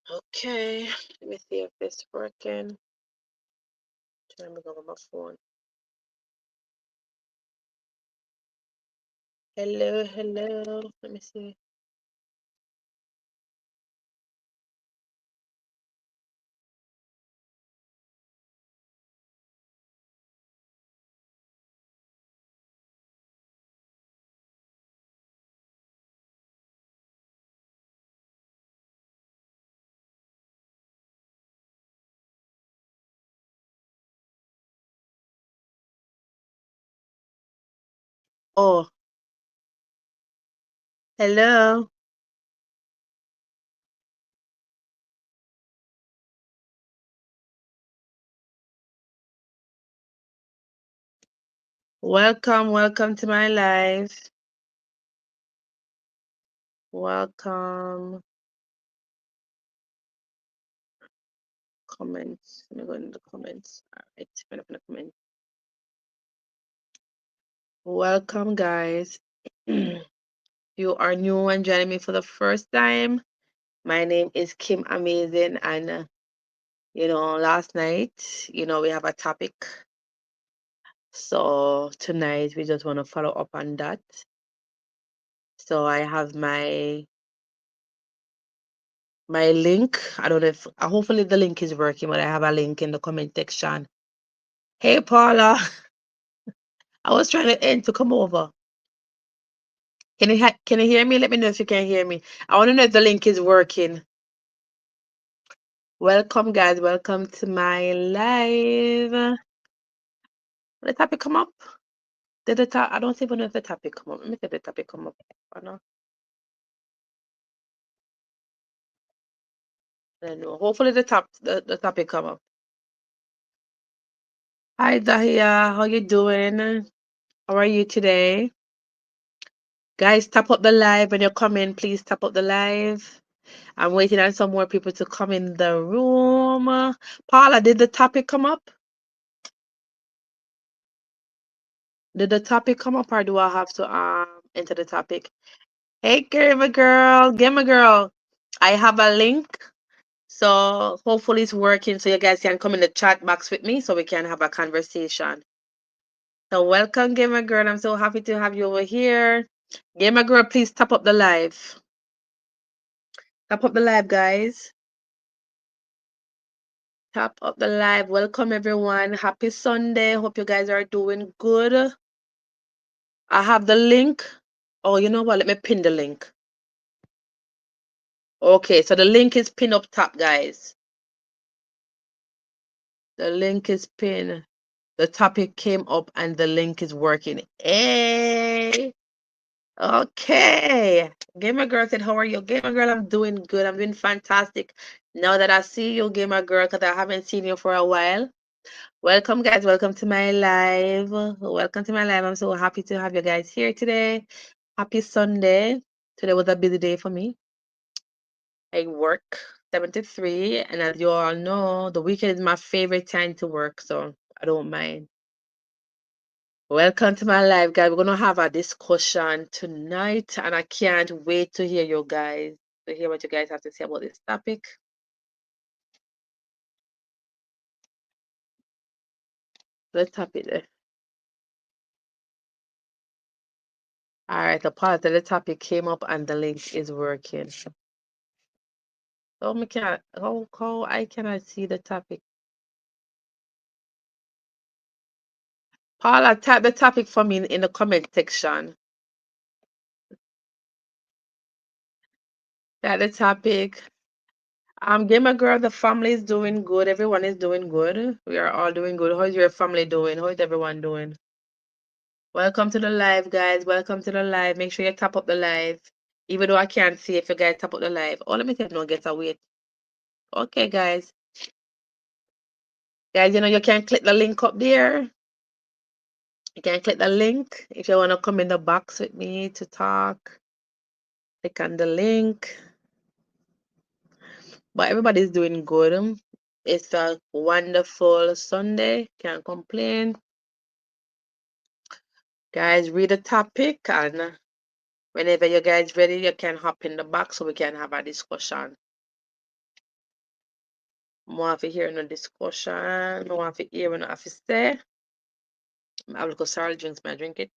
Okay, let me see if this working. Let me go on my phone. Hello, hello. Let me see. Oh, hello. Welcome to my live. Welcome. Comments. Let me go into the comments. All right, open up the comments. Welcome, guys. You are new and joining me for the first time. My name is Kim Amazing, and last night, we have a topic. So tonight we just want to follow up on that. So I have my link. I don't know if hopefully the link is working, but I have a link in the comment section. Hey Paula, I was trying to end to come over. Can you hear me? Let me know if you can hear me. I want to know if the link is working. Welcome, guys. Welcome to my live. Did the topic come up? I don't even know if the topic come up. Let me see if the topic come up or not. I don't know. Hopefully the topic come up. Hi Dahia, how you doing? How are you today? Guys, tap up the live when you're coming. Please tap up the live. I'm waiting on some more people to come in the room. Paula, did the topic come up? Did the topic come up or do I have to enter the topic? Hey Gamer girl. I have a link. So hopefully it's working so you guys can come in the chat box with me so we can have a conversation. So welcome Gamer Girl. I'm so happy to have you over here. Gamer Girl, please tap up the live. Tap up the live, guys. Tap up the live. Welcome everyone. Happy Sunday. Hope you guys are doing good. I have the link. Oh, you know what? Let me pin the link. Okay, so the link is pinned up top, guys. The link is pinned. The topic came up and the link is working. Hey. Okay. Gamer Girl said, how are you? Gamer Girl, I'm doing good. I'm doing fantastic. Now that I see you, Gamer Girl, because I haven't seen you for a while. Welcome, guys. Welcome to my live. Welcome to my live. I'm so happy to have you guys here today. Happy Sunday. Today was a busy day for me. I work 7 to 3, and as you all know, the weekend is my favorite time to work, so I don't mind. Welcome to my live, guys. We're going to have a discussion tonight, and I can't wait to hear you guys, to hear what you guys have to say about this topic. Let's tap it there. All right, the part of the topic came up and the link is working. How I cannot see the topic? Paula, type the topic for me in the comment section. Type the topic. Gamer Girl, the family is doing good. Everyone is doing good. We are all doing good. How is your family doing? How is everyone doing? Welcome to the live, guys. Welcome to the live. Make sure you tap up the live. Even though I can't see if you guys tap up the live. Oh, let me take no get away. Okay, guys. Guys, you can click the link up there. You can click the link if you want to come in the box with me to talk. Click on the link. But everybody's doing good. It's a wonderful Sunday. Can't complain. Guys, read the topic, and whenever you guys ready, you can hop in the box so we can have a discussion. want to hear no discussion. I want to hear what I have to say. I have a sorry drinks, may I drink it?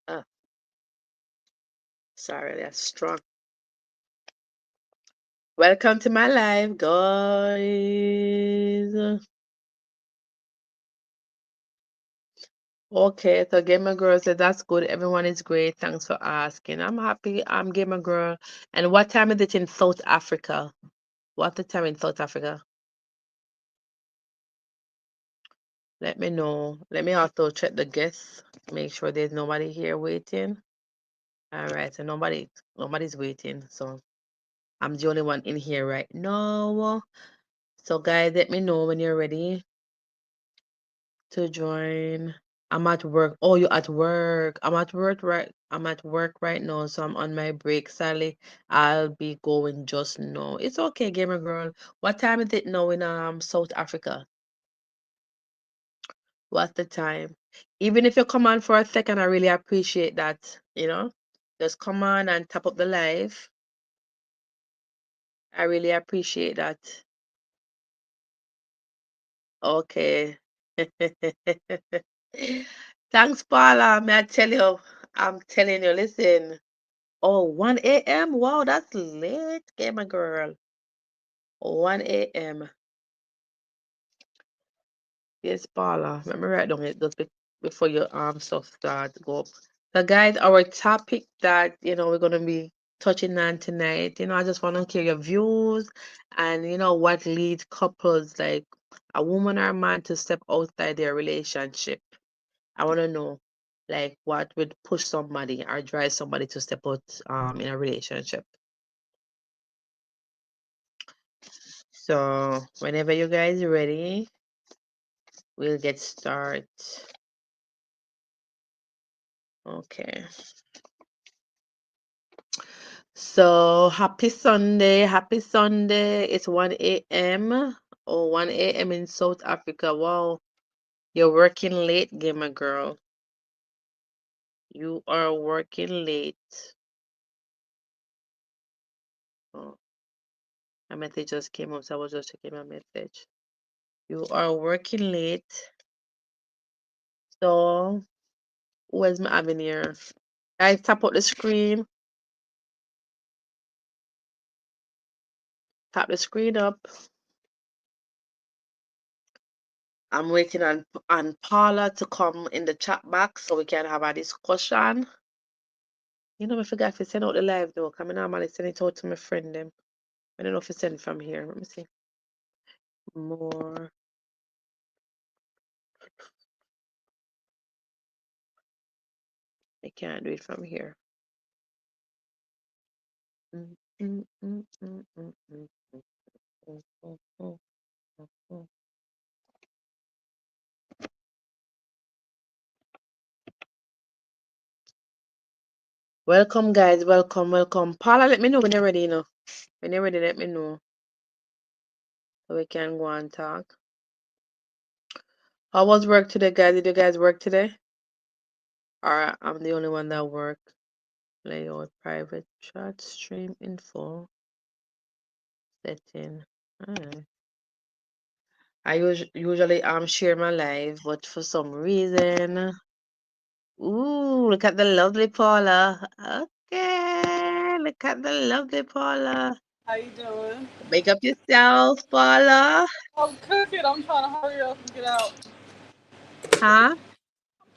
Uh, sorry, that's strong. Welcome to my live, guys. Okay, so Gamer Girl said that's good. Everyone is great. Thanks for asking. I'm happy. I'm Gamer Girl. And what time is it in South Africa? What's the time in South Africa? Let me know. Let me also check the guests. Make sure there's nobody here waiting. All right, so nobody's waiting. So I'm the only one in here right now. So guys, let me know when you're ready to join. I'm at work. Oh, you're at work. I'm at work right now, so I'm on my break. Sally, I'll be going just now. It's okay, gamer girl. What time is it now in South Africa? What's the time? Even if you come on for a second, I really appreciate that. Just come on and tap up the live. I really appreciate that. Okay. Thanks, Paula. May I tell you, I'm telling you, listen. Oh, 1 a.m. Wow, that's late, gamer girl. 1 a.m. Yes, Paula. Let me write down it just before your stuff start go up. So, guys, our topic that we're gonna be touching on tonight. I just want to hear your views and what leads couples like a woman or a man to step outside their relationship. I want to know like what would push somebody or drive somebody to step out in a relationship. So whenever you guys are ready, we'll get started. Okay. So happy Sunday. Happy Sunday. It's 1 a.m. Oh, 1 a.m. in South Africa. Wow. You're working late, gamer girl. You are working late. Oh, my message just came up, so I was just checking my message. You are working late. So where's my avenue? Guys, tap out the screen. Tap the screen up. I'm waiting on Paula to come in the chat box so we can have a discussion. I forgot to send out the live though. I normally send it out to my friend them. I don't know if it's send from here. Let me see. More. I can't do it from here. Mm, mm, mm, mm, mm, mm, mm, mm, mm, mm, mm. Welcome, guys. Welcome, welcome. Paula, let me know when you're ready, When you're ready, let me know so we can go and talk. How was work today, guys? Did you guys work today? Or I'm the only one that work? Layout, private chat, stream info, setting. Alright. I usually share my live, but for some reason, ooh, look at the lovely Paula. Okay, look at the lovely Paula. How you doing? Make up yourself, Paula. I'm cooking. I'm trying to hurry up and get out. Huh? I'm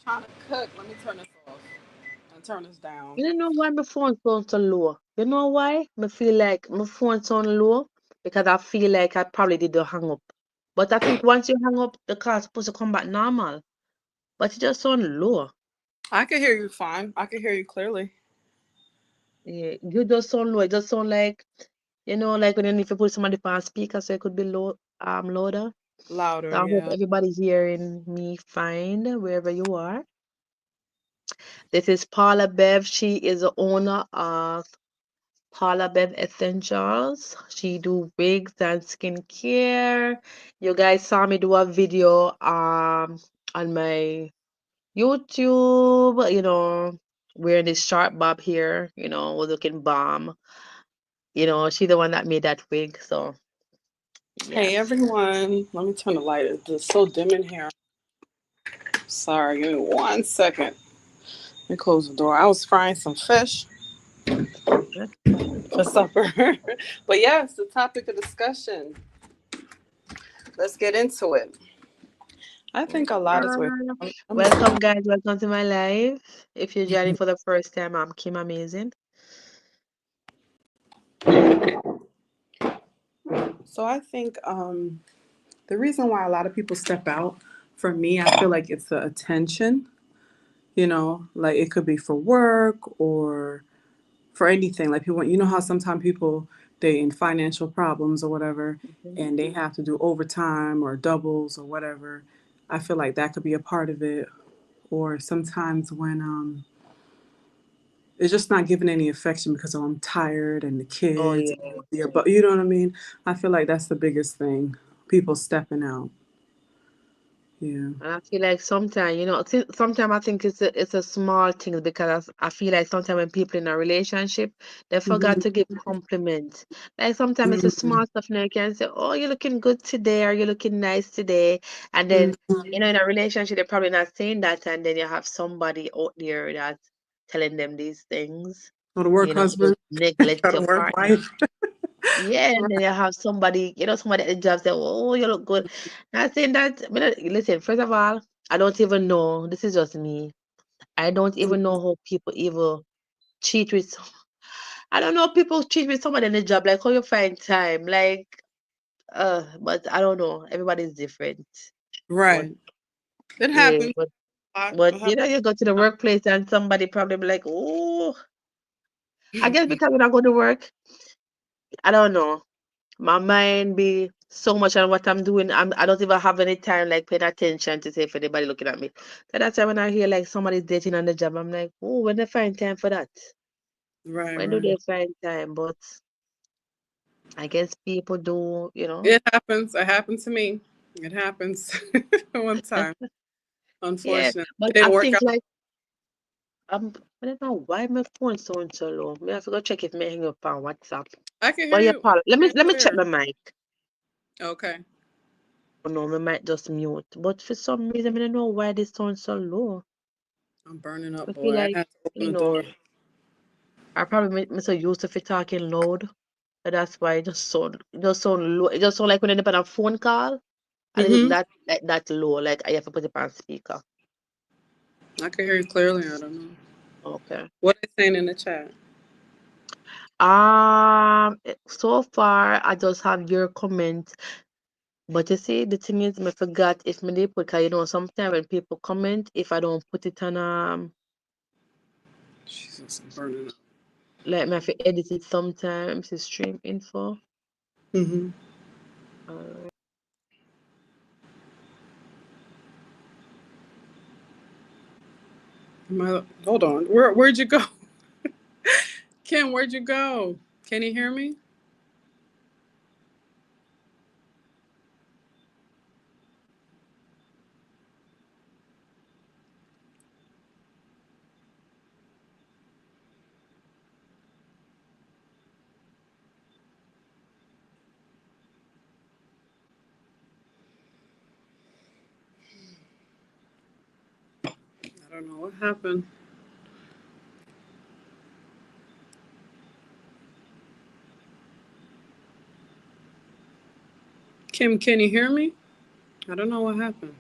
trying to cook. Let me turn this off and turn this down. You don't know why my phone sounds so low. You know why? I feel like my phone sound low because I feel like I probably did the hang up. But I think once you hang up, the car's supposed to come back normal. But it just sound low. I can hear you fine. I can hear you clearly. Yeah, you just sound low. It just sound like like when you need to put somebody on speaker so it could be louder. So Louder, I hope yeah. everybody's hearing me fine wherever you are. This is Paula Bev. She is the owner of Paula Bev Essentials. She do wigs and skincare. You guys saw me do a video on my YouTube, wearing this sharp bob here, was looking bomb. She's the one that made that wig. So Hey Yes. everyone, let me turn the light. It's just so dim in here. Sorry, give me 1 second. Let me close the door. I was frying some fish Good. for supper. But yes, the topic of discussion. Let's get into it. I think a lot is wait. Uh, Let me see. Welcome, guys. Welcome to my live. If you're joining for the first time, I'm Kim Amazing. So I think the reason why a lot of people step out, for me, I feel like it's the attention. Like it could be for work or for anything. Like people, you know how sometimes people they in financial problems or whatever, Mhm. and they have to do overtime or doubles or whatever. I feel like that could be a part of it. Or sometimes when it's just not giving any affection because I'm tired and the Oh, kids, yeah. and but you know what I mean. I feel like that's the biggest thing. People stepping out. Yeah. And I feel like sometimes, sometimes I think it's a small thing because I feel like sometimes when people in a relationship, they forgot Hmm. to give compliments. Like sometimes it's a Hmm. small stuff, you can say, "Oh, you're looking good today," or "You're looking nice today," and then Hmm. in a relationship, they're probably not saying that, and then you have somebody out there that's telling them these things. Or the work Just husband, neglect got a your work partner. wife. Yeah, and then Right. you have somebody at the job say, "Oh, you look good." Not saying that. Listen, first of all, I don't even know. This is just me. I don't even know how people even cheat with. I don't know how people cheat with somebody in the job. Like how you find time. But I don't know. Everybody's different. But Right. It yeah, happens a lot. but It happens. you go to the workplace and somebody probably be like, "Oh," I guess because when I go to work, I don't know. My mind be so much on what I'm doing. I don't even have any time like paying attention to say if anybody looking at me. So that's why when I hear like somebody's dating on the job, I'm like, oh, when they find time for that? Right, When do they right. find time? But I guess people do. It happens. It happened to me. It happens one time. Yeah, Unfortunately, but it I didn't work think out. like I don't know why my phone sounds so low. May I have to go check if me hang up on WhatsApp. I can hear But yeah, you Paul, let me very let me check clear. my mic. Okay, Oh no, my mic just mute. But for some reason, I don't know why this sounds so low. I'm burning up, I feel boy. I like, had to open you the know, door. I probably so used to it talking loud. So that's why it just sound low. It just sound like when you on a phone call and it Mm-hmm. that low, like I have to put it on speaker. I can hear you clearly. I don't know Okay. what they saying in the chat. So far I just have your comment. But you see, the thing is, I forgot if me dey put, 'cause sometimes when people comment, if I don't put it on Jesus, I'm burning up. like me have to edit it sometimes. The stream info. Mm-hmm. Alright. Hold on. Where'd you go, Kim? Where'd you go? Can you hear me? I don't know what happened. Kim, can you hear me? I don't know what happened.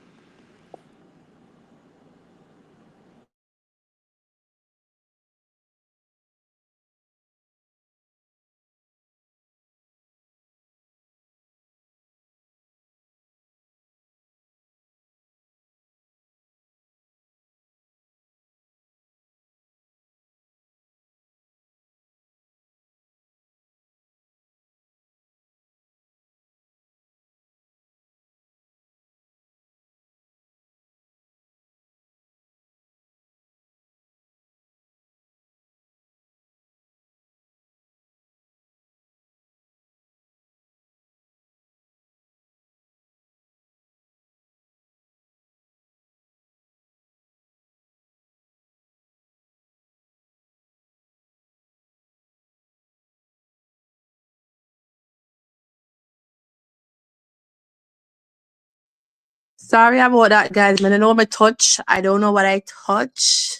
Sorry about that, guys. I don't know my touch. I don't know what I touch.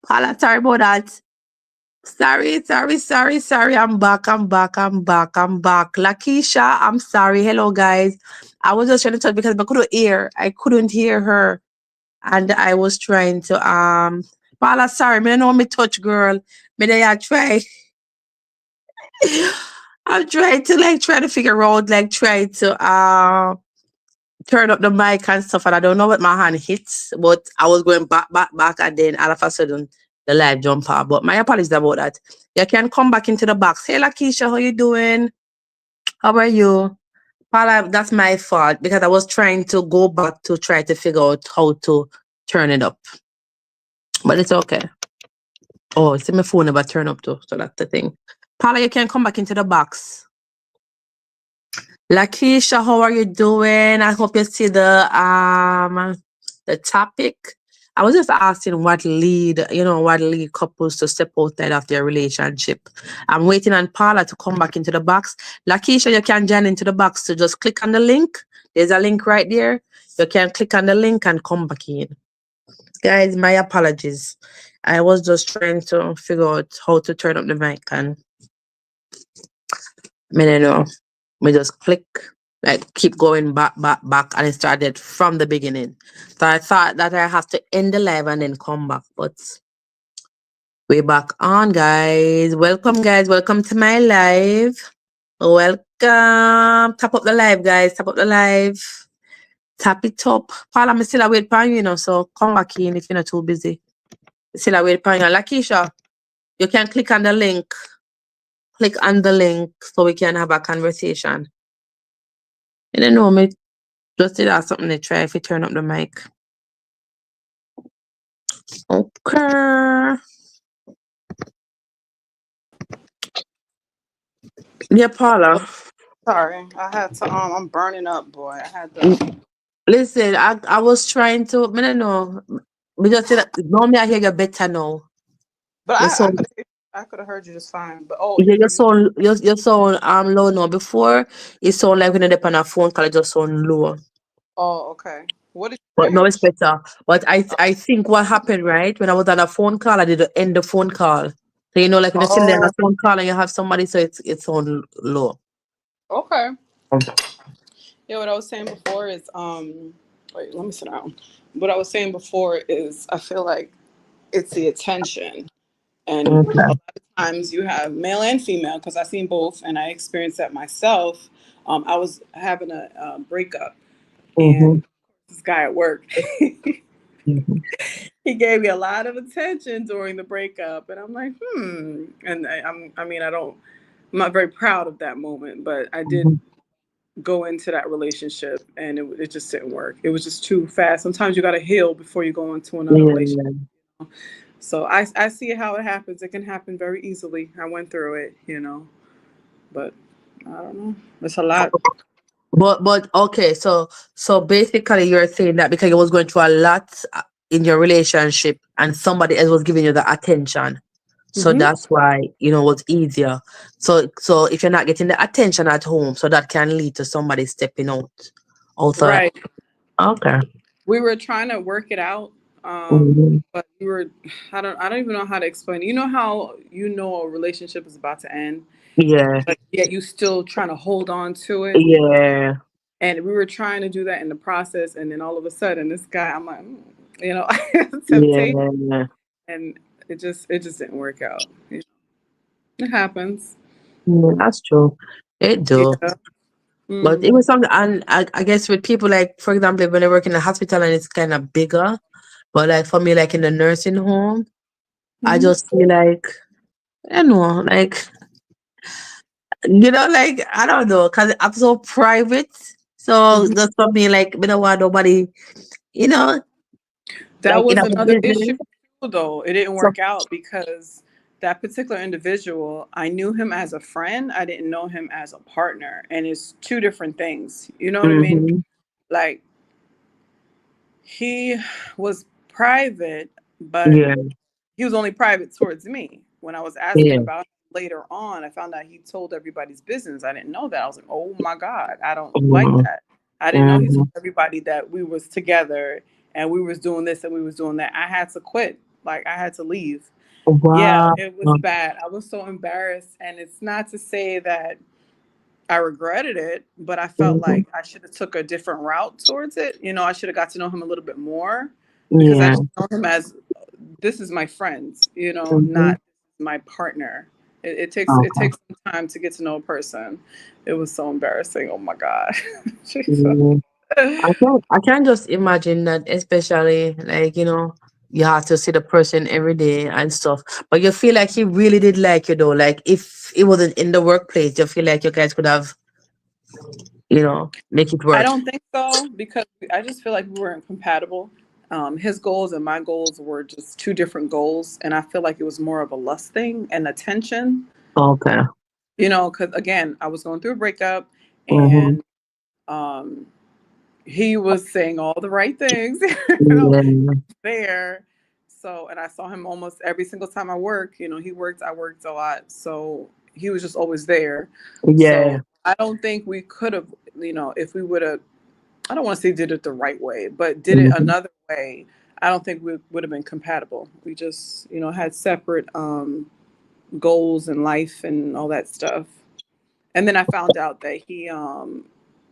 Paula, sorry about that. Sorry. I'm back. Lakeisha, I'm sorry. Hello, guys. I was just trying to touch because I couldn't hear. I couldn't hear her. And I was trying to Paula, sorry, me don't know me touch girl. Me they I try. I'm trying to try to figure out try to turn up the mic and stuff, and I don't know what my hand hits, but I was going back, and then all of a sudden the live jump out. But my apologies about that. You can come back into the box. Hey Lakeisha, how you doing? How are you? Paula, that's my fault because I was trying to go back to try to figure out how to turn it up. But it's okay. Oh, see my phone never turn up too, so that's the thing. Paula, you can come back into the box. Lakeisha, how are you doing? I hope you see the topic. I was just asking what lead couples to step outside of their relationship. I'm waiting on Paula to come back into the box. Lakeisha, you can join into the box. So just click on the link. There's a link right there. You can click on the link and come back in. Guys, my apologies. I was just trying to figure out how to turn up the mic and I don't know. We just click, keep going back, and it started from the beginning. So I thought that I have to end the live and then come back, but we're back on, guys. Welcome, guys. Welcome to my live. Welcome. Tap up the live, guys. Tap up the live. Tap it up. Paul, I'm still away for you, so come back in if you're not too busy. Still away for you. Lakeisha, you can click on the link. Click on the link so we can have a conversation. I don't know, me just did ask something to try if you turn up the mic. Okay. Yeah, Paula. Sorry, I had to. I'm burning up, boy. I had to. Listen, I was trying to. I don't know. We just said normally I hear you better now. But Your I sound, could I could have heard you just fine. But oh, yeah, your you sound, your sound low now. Before it sound like when you're on a phone call, it just sound low. oh okay. What did you But now say? it's better. But I think what happened, right? When I was on a phone call, I did end the phone call. So like when you're sitting there on Oh, a phone call and you have somebody, so it's on low. okay. Yeah, what I was saying before is wait, let me sit down. What I was saying before is I feel like it's the attention. And a Okay. lot of times you have male and female because I've seen both and I experienced that myself. I was having a breakup Mm-hmm. and this guy at work, Mm-hmm. he gave me a lot of attention during the breakup. And I'm like, And I'm not very proud of that moment, but I did Mm-hmm. go into that relationship and it just didn't work. It was just too fast. Sometimes you got to heal before you go into another relationship. Yeah. So I see how it happens. It can happen very easily. I went through it, but I don't know. It's a lot. But okay, so basically you're saying that because you was going through a lot in your relationship and somebody else was giving you the attention. So Hmm. that's why, it was easier. So if you're not getting the attention at home, so that can lead to somebody stepping out. Also, Right. okay. We were trying to work it out, Mhm. but we were. I don't even know how to explain it. You know how a relationship is about to end, Yeah. but yet you still trying to hold on to it. Yeah. And we were trying to do that in the process, and then all of a sudden, this guy, I'm like, temptation, Yeah. and it just didn't work out. It happens. Yeah, that's true. It do. Yeah. But Hmm. it was something, and I guess with people like, for example, when I work in the hospital and it's kind of bigger, but like for me, like in the nursing home, I Hmm. just feel like, like, I don't know, because I'm so private. So Hmm. that's for me, like, we don't want nobody, you know, That like in was our another issue, business. though. It didn't So, work out because that particular individual, I knew him as a friend. I didn't know him as a partner, and it's two different things. You know what I mean? hmm Like he was private, but yeah, he was only private towards me. When I was asking yeah. about him later on, I found out he told everybody's business. I didn't know that. I was like, oh my God, I don't like Mhm. that. I didn't know he Mm. told everybody that we was together and we was doing this and we was doing that. I had to quit. Like I had to leave. Yeah, Wow. it was bad. I was so embarrassed. And it's not to say that I regretted it, but I felt Mhm. like I should have took a different route towards it. You know, I should have got to know him a little bit more because I Yeah. just know him as this is my friend, you know, Mhm. not my partner. It takes Okay. some time to get to know a person. It was so embarrassing. Oh my God. Jesus. Mm. I can just imagine that, especially like, you have to see the person every day and stuff. But you feel like he really did like you though. Like if it wasn't in the workplace, you feel like you guys could have, make it I work. don't think so because I just feel like we weren't compatible. His goals and my goals were just two different goals, and I feel like it was more of a lust thing and attention. Okay. You know, because again, I was going through a breakup, Mm-hmm. and um, he was saying all the right things, you know, Yeah. there. So, and I saw him almost every single time I work. You know, he worked, I worked a lot, so he was just always there. Yeah. So I don't think we could have, you know, if we would have, I don't want to say did it the right way, but did it Mm-hmm. another way, I don't think we would have been compatible. We just, you know, had separate goals in life and all that stuff. And then I found out that I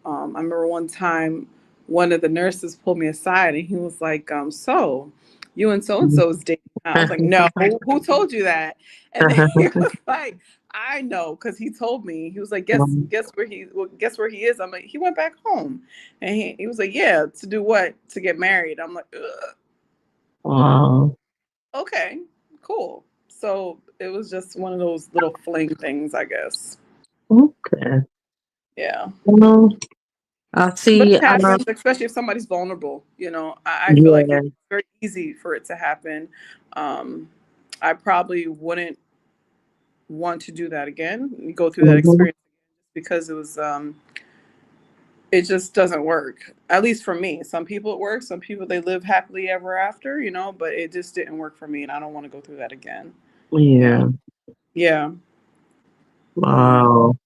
remember one time one of the nurses pulled me aside and he was like, so you and so's dating. I was like, no, who told you that? And then he was like, I know, because he told me. He was like, guess where he is. I'm like, he went back home, and he was like, yeah, to do what? To get married. I'm like, ugh, Wow. okay, cool. So it was just one of those little fling things, I guess. Okay. Yeah. Well, I But see. it happens, especially if somebody's vulnerable. You know, I feel like Yeah. it's very easy for it to happen. Um, I probably wouldn't want to do that again, go through that Mhm. experience because it just doesn't work. At least for me. Some people it works. Some people they live happily ever after. You know, but it just didn't work for me, and I don't want to go through that again. Yeah, Yeah. yeah, yeah. Wow.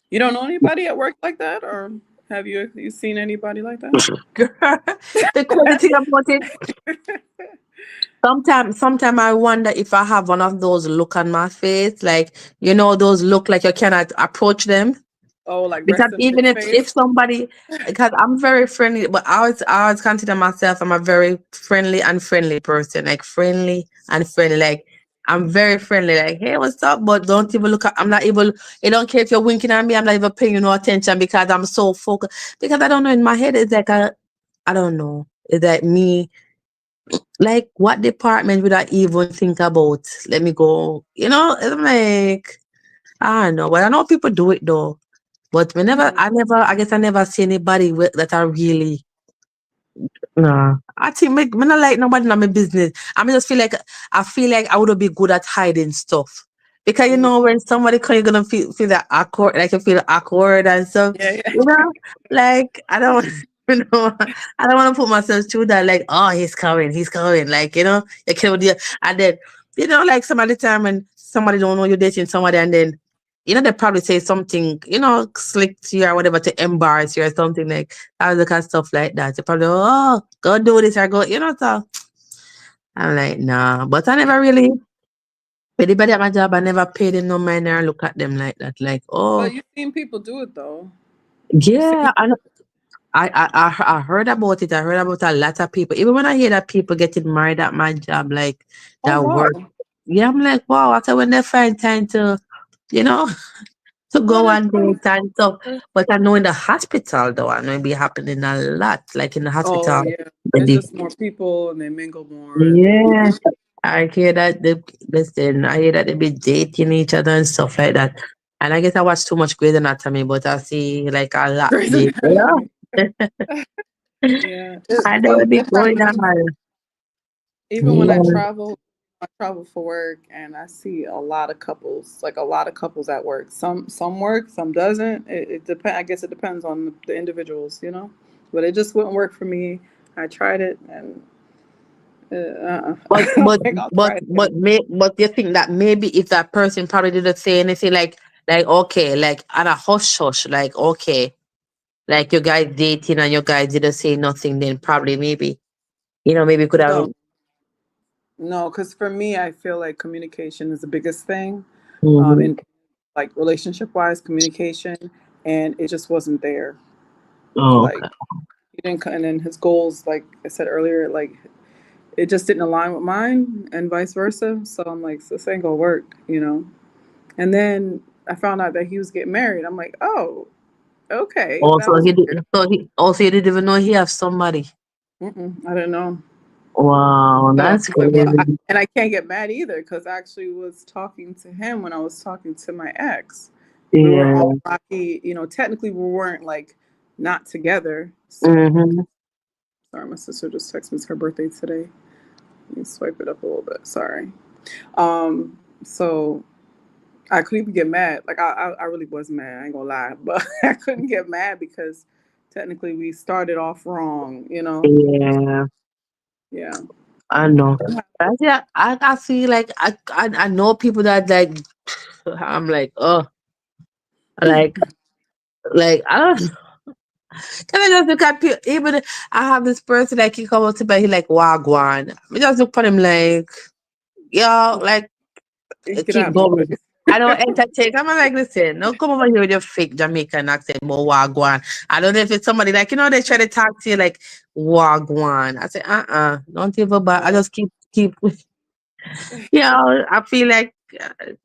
You don't know anybody at work like that, or have you seen anybody like that? Girl, the crazy thing about it, sometimes I wonder if I have one of those look on my face, like those look like you cannot approach them. Oh, like Because resting even bitch if face. somebody, because I'm very friendly, but I always consider myself I'm a very friendly person, like friendly and friendly, like I'm very friendly, like hey, what's up? But don't even look at, I'm not even, you don't care if you're winking at me, I'm not even paying you no attention because I'm so focused. Because I don't know, in my head it's like I don't know, it's like me, like what department would I even think about? Let me go, I'm like, I don't know, but I know people do it though. But Mhm. I guess I never see anybody that I really, nah. I think me not like nobody in my business. Just feel like, I would be good at hiding stuff. Because Mm. when somebody come, you're gonna feel that awkward, like you feel awkward and stuff. Yeah, yeah. Like I don't, I don't want to put myself through that. Like, oh, he's coming. Like, you can't do, and then, like some of the time when somebody don't know you're dating somebody, and then, they probably say something, slick to you or whatever to embarrass you or something like. I look at stuff like that. You probably, oh, go do this or go, so I'm like, nah. But I never really, anybody at my job, I never paid them no mind or look at them like that. Like, But oh, you've seen people do it though. You've yeah, seen. I heard about it. I heard about a lot of people. Even when I hear that people getting married at my job, like Oh that wow. work. Yeah, I'm like, wow, after when they find time to, you know, to Oh, go that's and so date and stuff. nice. But I know in the hospital though, I know it be happening a lot. Like in the Oh hospital. yeah. When It's they, just more people and they mingle more and yeah. I hear that I hear that they be dating each other and stuff like that. And I guess I watch too much Grey's Anatomy, but I see like a lot Grey's be, Anatomy. Yeah. I know it But be it going happens on. even when Yeah. I travel for work and I see a lot of couples, like a lot of couples at work. Some work, some doesn't. It depends. I guess it depends on the individuals, you know. But it just wouldn't work for me. I tried it and But I don't but think I'll but try it but again. but you think that maybe if that person probably didn't say anything like okay, like on a hush hush, like okay. Like you guys dating and you guys didn't say nothing, then probably maybe, maybe could have. No, no, because for me, I feel like communication is the biggest thing. Mm-hmm. In like relationship wise, communication, and it just wasn't there. Oh, Like okay. he didn't, and then his goals, like I said earlier, like it just didn't align with mine, and vice versa. So I'm like, this ain't gonna work. And then I found out that he was getting married. I'm like, oh, okay, that Also, was he did, weird. so he also he didn't even know he have somebody. I didn't know. Wow, So that's I'm like, well, crazy. and I can't get mad either because I actually was talking to him when I was talking to my ex. We were all Yeah. rocky. Technically we weren't like not together. So Mm-hmm. sorry, my sister just texted me. It's her birthday today. Let me swipe it up a little bit. Sorry. So I couldn't even get mad. Like I really was mad. I ain't gonna lie, but I couldn't get mad because technically we started off wrong. Yeah, Yeah. I know. Yeah, I feel like I know people that like I'm like, oh, like I don't. Can I just look at people? Even I have this person like he come up to me, he like wagwan. I just look for him like, yo, like Get keep out of my going. face. I don't entertain. I'm like, listen, don't come over here with your fake Jamaican accent, more wagwan. I don't know if it's somebody like, they try to talk to you like wagwan. I say, don't even bother. I Yeah. just keep, I feel like,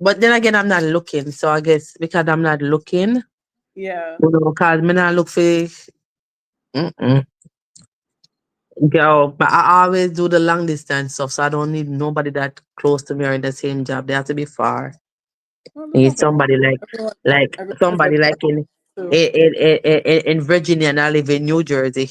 but then again, I'm not looking. So I guess because I'm not looking, Yeah. because me not look for, mm-mm. Girl, but I always do the long distance stuff, so I don't need nobody that close to me or in the same job. They have to be far. Well, I there's need nothing wrong. somebody like Everyone, like everyone's somebody different like too. in Virginia, and I live in New Jersey.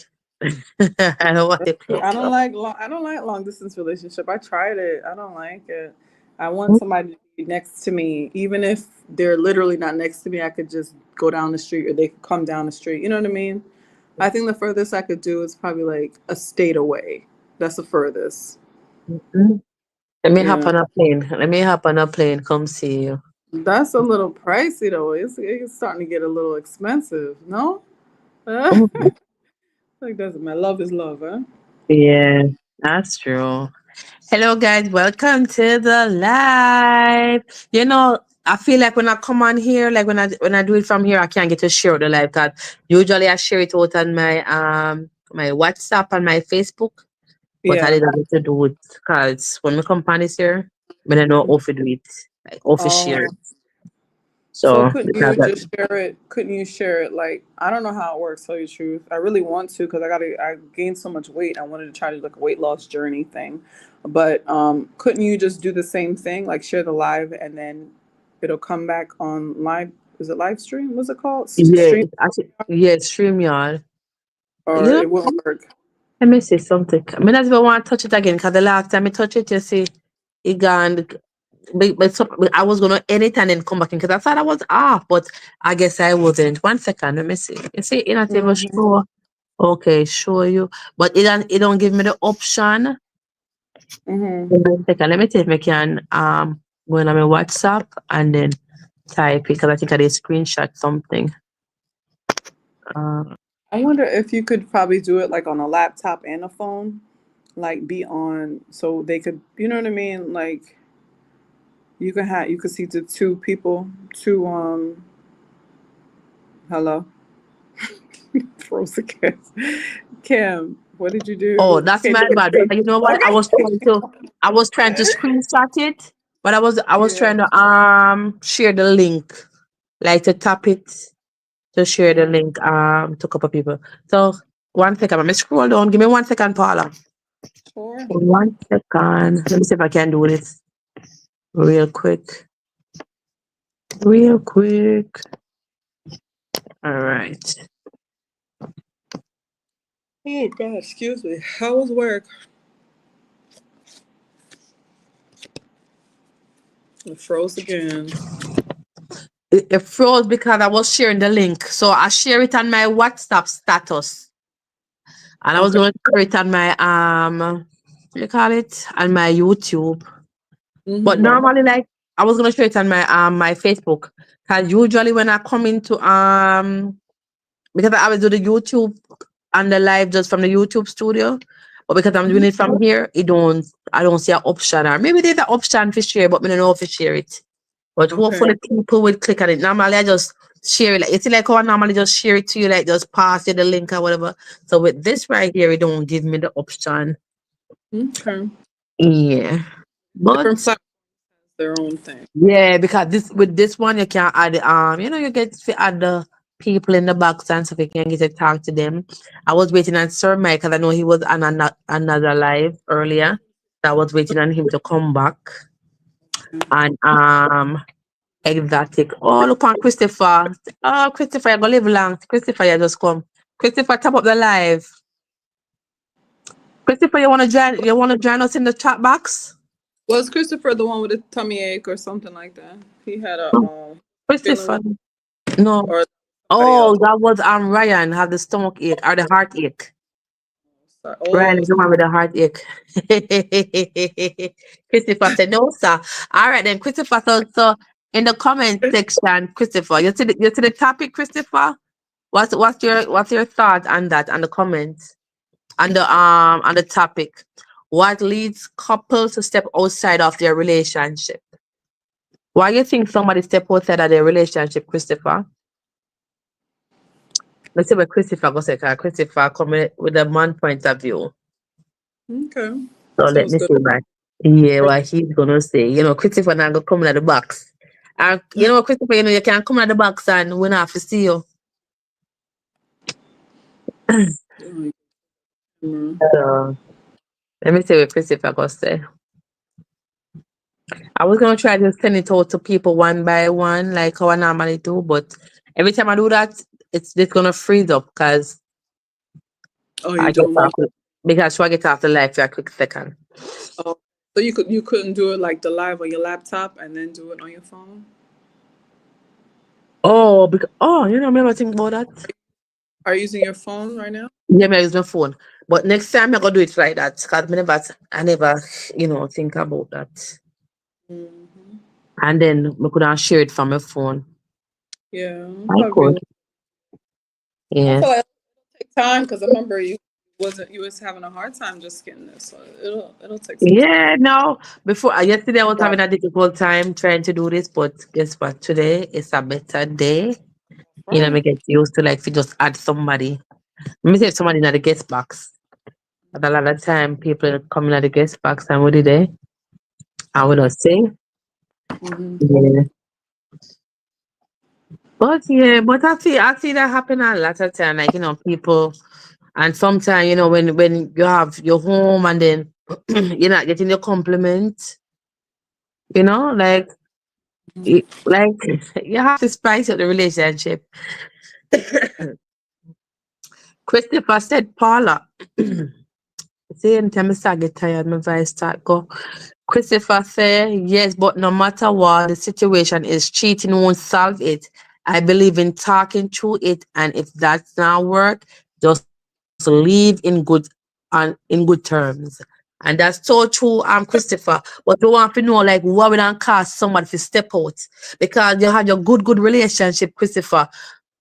I don't want That's to true. close up. I don't like long distance relationship. I tried it. I don't like it. I want somebody to be next to me, even if they're literally not next to me. I could just go down the street, or they could come down the street. You know what I mean? I think the furthest I could do is probably like a state away. That's the furthest. Mhm. Let me hop Yeah, on a plane. Let me hop on a plane. Come see you. that's a little pricey though. It's starting to get a little expensive. No, Mhm. like doesn't matter. Love is love, huh? Yeah, that's true. Hello, guys. Welcome to the live. I feel like when I come on here, like when I do it from here, I can't get to share the live because usually I share it out on my WhatsApp and my Facebook, but I Yeah. didn't get to do it because when we come on this here, I don't know how to do it, like how to share Oh. it. So So couldn't because you just share it? Couldn't you share it? Like I don't know how it works. Tell you the truth, I really want to because I gained so much weight. I wanted to try to do like a weight loss journey thing, but couldn't you just do the same thing? Like share the live and then it'll come back on live. Is it live stream? What's it called? yeah, Stream, it's actually yeah, StreamYard. or You know, it wouldn't work? let me see something. I mean, not even want to touch it again because the last time I touch it, you see, it gone. But I was gonna end it and then come back in because I thought I was off, but I guess I wasn't. 1 second, let me see. You see, it not even Mm-hmm. show. Okay, show you, but it don't give me the option. Mm-hmm. 1 second, let me see if I can go on my WhatsApp and then type it because I think I did screenshot something. Uh, I wonder if you could probably do it like on a laptop and a phone, like be on so they could, you know what I mean? Like you could see the two people, two hello, froze again. Kim, what did you oh, do? that's Can my you bad. hear me? You know what? I was trying to screenshot it, but I was Yeah. trying to share the link, like to tap it to share the Mm, link to a couple of people. So 1 second, let me scroll down. Give me 1 second, Paula. sure. 1 second. Let me see if I can do this real quick. Real quick. All right. Oh God, excuse me. How was work? It froze again. It froze because I was sharing the link. So I share it on my WhatsApp status. And I was Okay. going to share it on my what you call it? On my YouTube. But Mm-hmm. normally like I was gonna share it on my Facebook. Cause usually when I come into because I always do the YouTube and the live just from the YouTube studio. But because I'm doing Mhm. it from here, I don't see an option. Or maybe there's an option for share, but I don't know if to share it. But Okay. hopefully people will click on it. Normally I just share it. Like it's like how I normally just share it to you, like just pass you the link or whatever. So with this right here, it don't give me the option. Okay. Yeah. Different But platforms have their own thing. yeah, because this one you can add you get to add the people in the box and so you can get to talk to them. I was waiting on Sir Mike because I know he was on another live earlier. So I was waiting on him to come back. And exotic. Oh, look on Christopher. Oh, Christopher, you're gonna live long. Christopher, you just come. Christopher, top up the live. Christopher, you wanna join us in the chat box? Was Christopher the one with a tummy ache or something like that? He had a No. feeling Christopher. well, No. or somebody Oh, else. that was Ryan had the stomach ache or the heartache. Sorry. Ryan Oh, is the one with the heartache. Christopher said no, sir. All right then, Christopher. So in the comment section, Christopher, you see the topic, Christopher. What's your thought on that? On the comments, on the topic, what leads couples to step outside of their relationship? Why you think somebody step outside of their relationship, Christopher? Let's see what Christopher goes like. Christopher coming with a man point of view. okay. So let Sounds me good. see what what he's gonna say. Christopher not gonna come in the box. And Christopher, you can come in the box and we not have to see you. Mm. So let me see what Christopher gonna say. I was gonna try to send it out to people one by one, like how I normally do, but every time I do that, it's just gonna freeze up Oh, you I get don't off want. because I get off the live for a quick second. Oh, so you couldn't do it like the live on your laptop and then do it on your phone? Remember think about that? Are you using your phone right now? Yeah, I use my phone. But next time I gotta do it like that. Because I never, think about that. Hmm. And then I could have share it from my phone. Yeah, I probably. could. I feel Yes. like it'll take time because I remember you was having a hard time just getting this, so it'll take some time. Yeah, no. Before yesterday I was Right. having a difficult time trying to do this, but guess what? Today is a better day. Right. Me get used to like to just add somebody. Let me say somebody in the guest box. But a lot of time people coming at the guest box and what did they? I would not say. Hmm. Yeah. But I see that happen a lot of time. Like, people and sometimes, when you have your home and then you're not getting your compliment, like like you have to spice up the relationship. Christopher said, Paula. See, anytime I start get tired, my voice start go. Christopher said, yes, but no matter what the situation is, cheating won't solve it. I believe in talking through it, and if that's not work, just leave in good terms. And that's so true, Christopher. But you want to know, like, what would not cause somebody to step out? Because you have your good relationship, Christopher.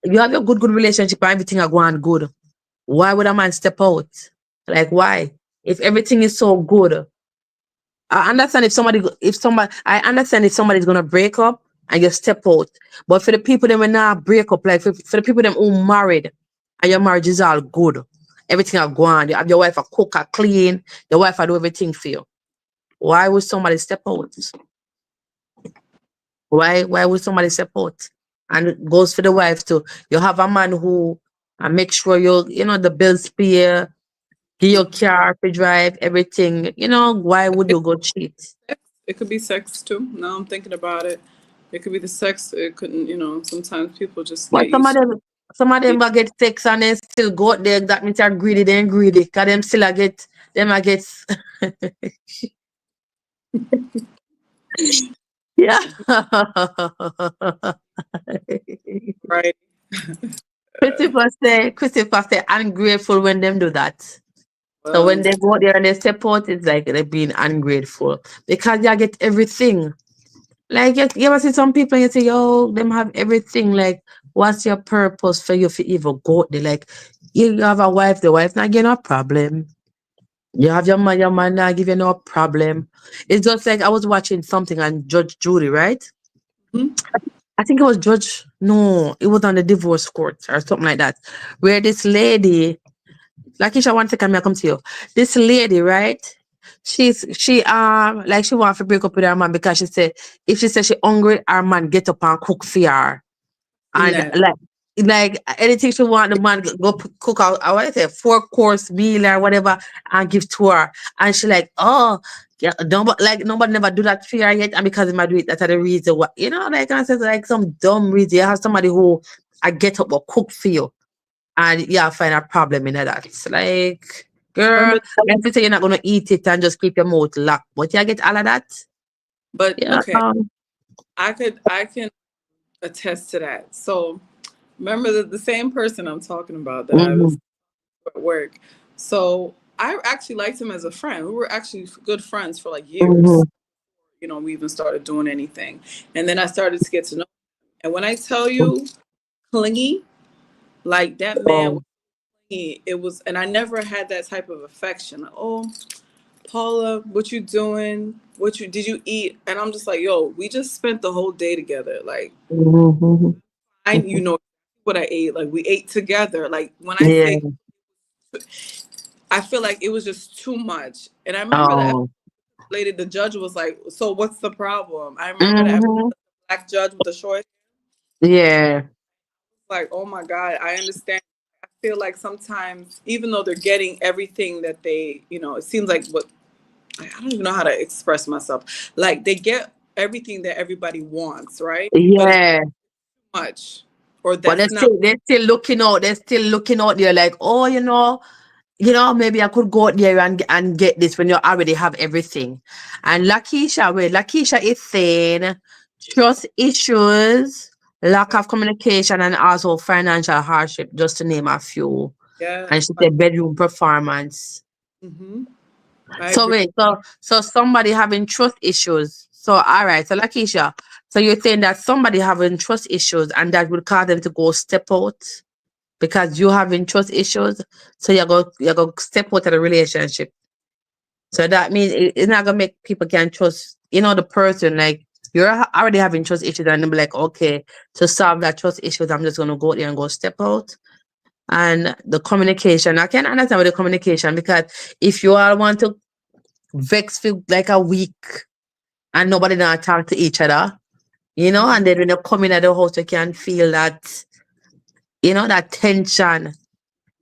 You have your good relationship and everything are going good. Why would a man step out? Like, why? If everything is so good, I understand if somebody's gonna break up and you step out. But for the people that will not break up, like for the people them who married and your marriage is all good, everything are going, you have your wife a cook, a clean, your wife a do everything for you. Why would somebody step out? Why would somebody step out? And it goes for the wife too. You have a man who make sure the bills pay, give your car to drive, everything. Why would you go cheat? It could be sex too. Now I'm thinking about it. It could be the sex. It couldn't. Sometimes people just But get used some of to them it. will get sex and then still go out there. That means they're greedy, they ain't greedy. Cause them still a get them I get yeah. Right. Christopher say ungrateful when them do that. So when Well, they go out there and they step out, it's like they're being ungrateful. Because you get everything. Like you ever see some people and you say, yo, them have everything. Like, what's your purpose for you to even go there? Like, you have a wife, the wife not get no problem. You have your man not give you no problem. It's just like I was watching something on Judge Judy, right? Mhm. I think it was Judge, no, it was on the divorce court or something like that, where this lady, Lakisha, one second, may I come to you. This lady, right? Like she want to break up with her man because she said if she said she hungry, her man get up and cook for her. In And that. like anything she want, the man go cook out, I want to say 4 course meal or whatever and give to her. And she like, oh, yeah, nobody never do that for her yet, and because I do it, that's the reason why, like I said, like some dumb reason. You have somebody who I get up or cook for you, and yeah, find a problem in that. It's like, girl, Remember, if you say you're not gonna eat it and just keep your mouth locked, but you get all of that. but Yeah. okay, I can attest to that. So remember the same person I'm talking about that I Mm-hmm. was at work. So I actually liked him as a friend. We were actually good friends for like years. Mm-hmm. We even started doing anything. And then I started to get to know him. And when I tell you clingy, like that man Oh. was clingy, it was, and I never had that type of affection. Like, oh, Paula, what you doing? Did you eat? And I'm just like, yo, we just spent the whole day together. Like, Mm-hmm. you know what I ate. Like we ate together. Like when I Yeah. say, I feel like it was just too much. And I remember that Oh. lady, the judge was like, so what's the problem? I remember that Mm-hmm. black judge with the short, Yeah. like, oh my God, I understand. I feel like sometimes, even though they're getting everything that they, it seems like I don't even know how to express myself. Like they get everything that everybody wants, right? But it's Yeah. too much, or But that's not. they're still looking out. They're still looking out there like, oh, maybe I could go out there and get this when you already have everything. And Lakeisha is saying trust issues, lack Yeah, of communication, and also financial hardship, just to name a few. And yes, she said bedroom performance. mm-hmm. I So agree. wait, so somebody having trust issues. So all right, so Lakeisha, so you're saying that somebody having trust issues and that would cause them to go step out because you having trust issues. So you go step out of the relationship. So that means it's not gonna make people can trust, the person. Like you're already having trust issues, and they'll be like, okay, to solve that trust issues, I'm just gonna go there and go step out. And the communication, I can understand with the communication because if you all want to vex for like a week and nobody not talk to each other, and then when you come in at the house, you can feel that, that tension.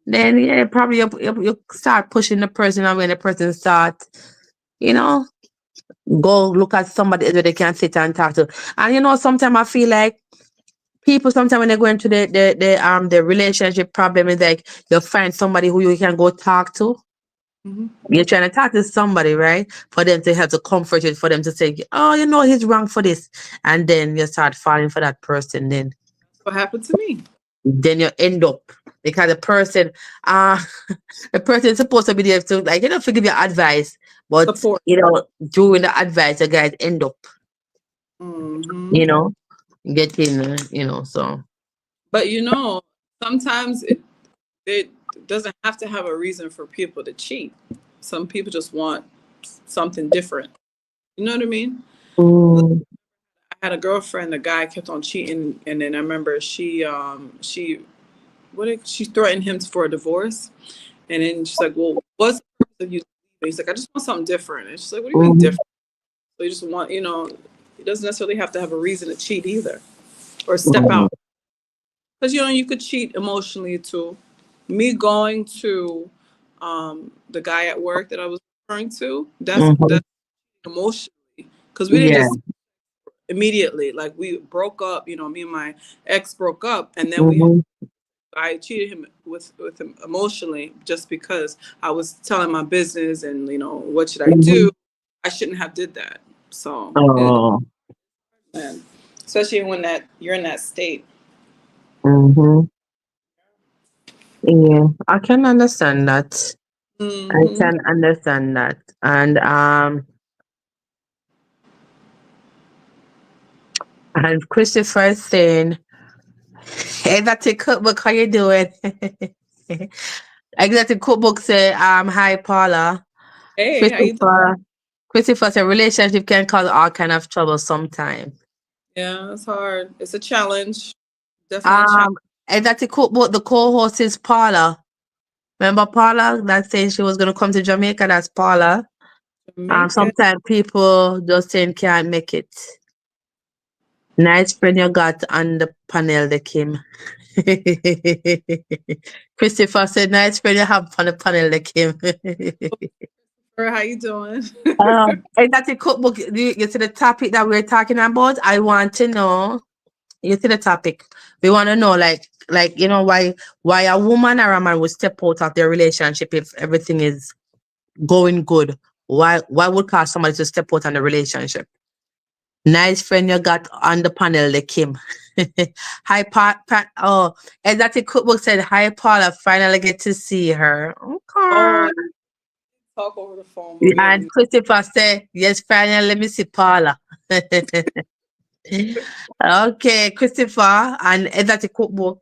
Then yeah, probably you start pushing the person, and when the person start, you know, go look at somebody else where they can sit and talk to. And sometimes I feel like people sometimes when they go into the relationship problem is like you find somebody who you can go talk to. Mm-hmm. You're trying to talk to somebody, right? For them to help to comfort you, for them to say, oh, he's wrong for this. And then you start falling for that person. What happened to me? Then you end up because uh the person is supposed to be there to like, to give you advice. But Support. during the advice, the guys end up, Mm-hmm. you know, getting, so. But sometimes it doesn't have to have a reason for people to cheat. Some people just want something different. You know what I mean? Mm, I had a girlfriend, the guy kept on cheating, and then I remember she threatened him for a divorce, and then she's like, "Well, what's the purpose of you leaving?" He's like, "I just want something different." And she's like, "What do you mean mm, different?" So you just want, he doesn't necessarily have to have a reason to cheat either, or step mm, out, because you could cheat emotionally too. Me going to the guy at work that I was referring to, mhm. that's emotionally, because we didn't Yeah. just immediately, like we broke up. Me and my ex broke up, and then Mhm, I cheated him with him emotionally just because I was telling my business and what should I mhm. do? I shouldn't have did that. So Oh. and especially when that you're in that state. Mhm. Yeah, I can understand that. I Hmm. can understand that. And Christopher is saying Exotic Cookbook, how you doing? Exotic Cookbook say, hi Paula. Hey, how you doing? Christopher said relationship can cause all kind of trouble sometime. Yeah, it's hard. It's a challenge. Definitely a challenge. Exotic Cookbook, the co-host is Paula. Remember Paula that saying she was gonna come to Jamaica? That's Paula. Sometimes people just saying can't make it. Nice friend you got on the panel, the Kim. Christopher said, nice friend you have on the panel, the Kim. How you doing? Exotic Cookbook, you see the topic that we're talking about? I want to know. You see the topic. We want to know, like you know, why a woman or a man would step out of their relationship if everything is going good. Why would cause somebody to step out on the relationship? Nice friend you got on the panel, the Kim. Hi, Pat. Oh, Exotic Cookbook said, hi, Paula. Finally get to see her. Okay. Oh, talk over the phone. But And Christopher said, yes, finally, let me see Paula. Okay, Christopher and Exotic Cookbook.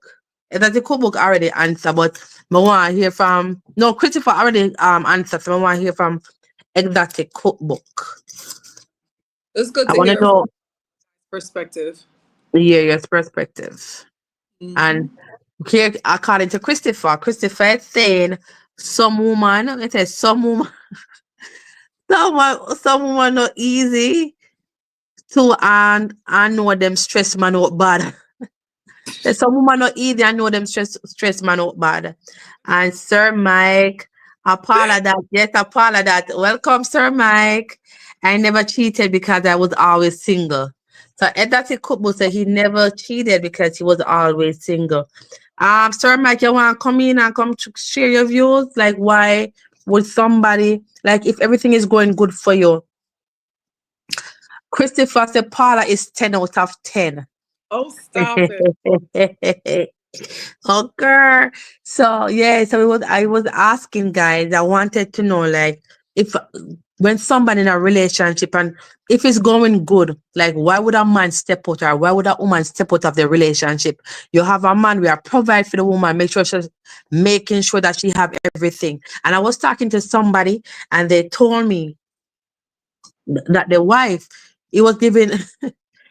Exotic Cookbook already answered, but I want to hear from, no, Christopher already answered, so I want to hear from Exotic Cookbook. it's good I to want to hear know perspective. your perspective. And here, according to Christopher is saying some woman, it says some woman, some woman not easy to and I know them stress man out bad. There's some woman not easy, I know them stress man out bad. And Sir Mike, Apollo that, yes, Apollo that. Welcome, Sir Mike. I never cheated because I was always single. So Edati Cookbook said he never cheated because he was always single. Sir Mike, you want to come in and come to share your views? Like, why would somebody, like, if everything is going good for you? Christopher said Paula is 10 out of 10. Oh, stop it. Okay. So yeah, so I was asking guys, I wanted to know like if when somebody in a relationship and if it's going good, like why would a man step out or why would a woman step out of the relationship? You have a man, we are provide for the woman, make sure she's making sure that she have everything. And I was talking to somebody and they told me that the wife, he was giving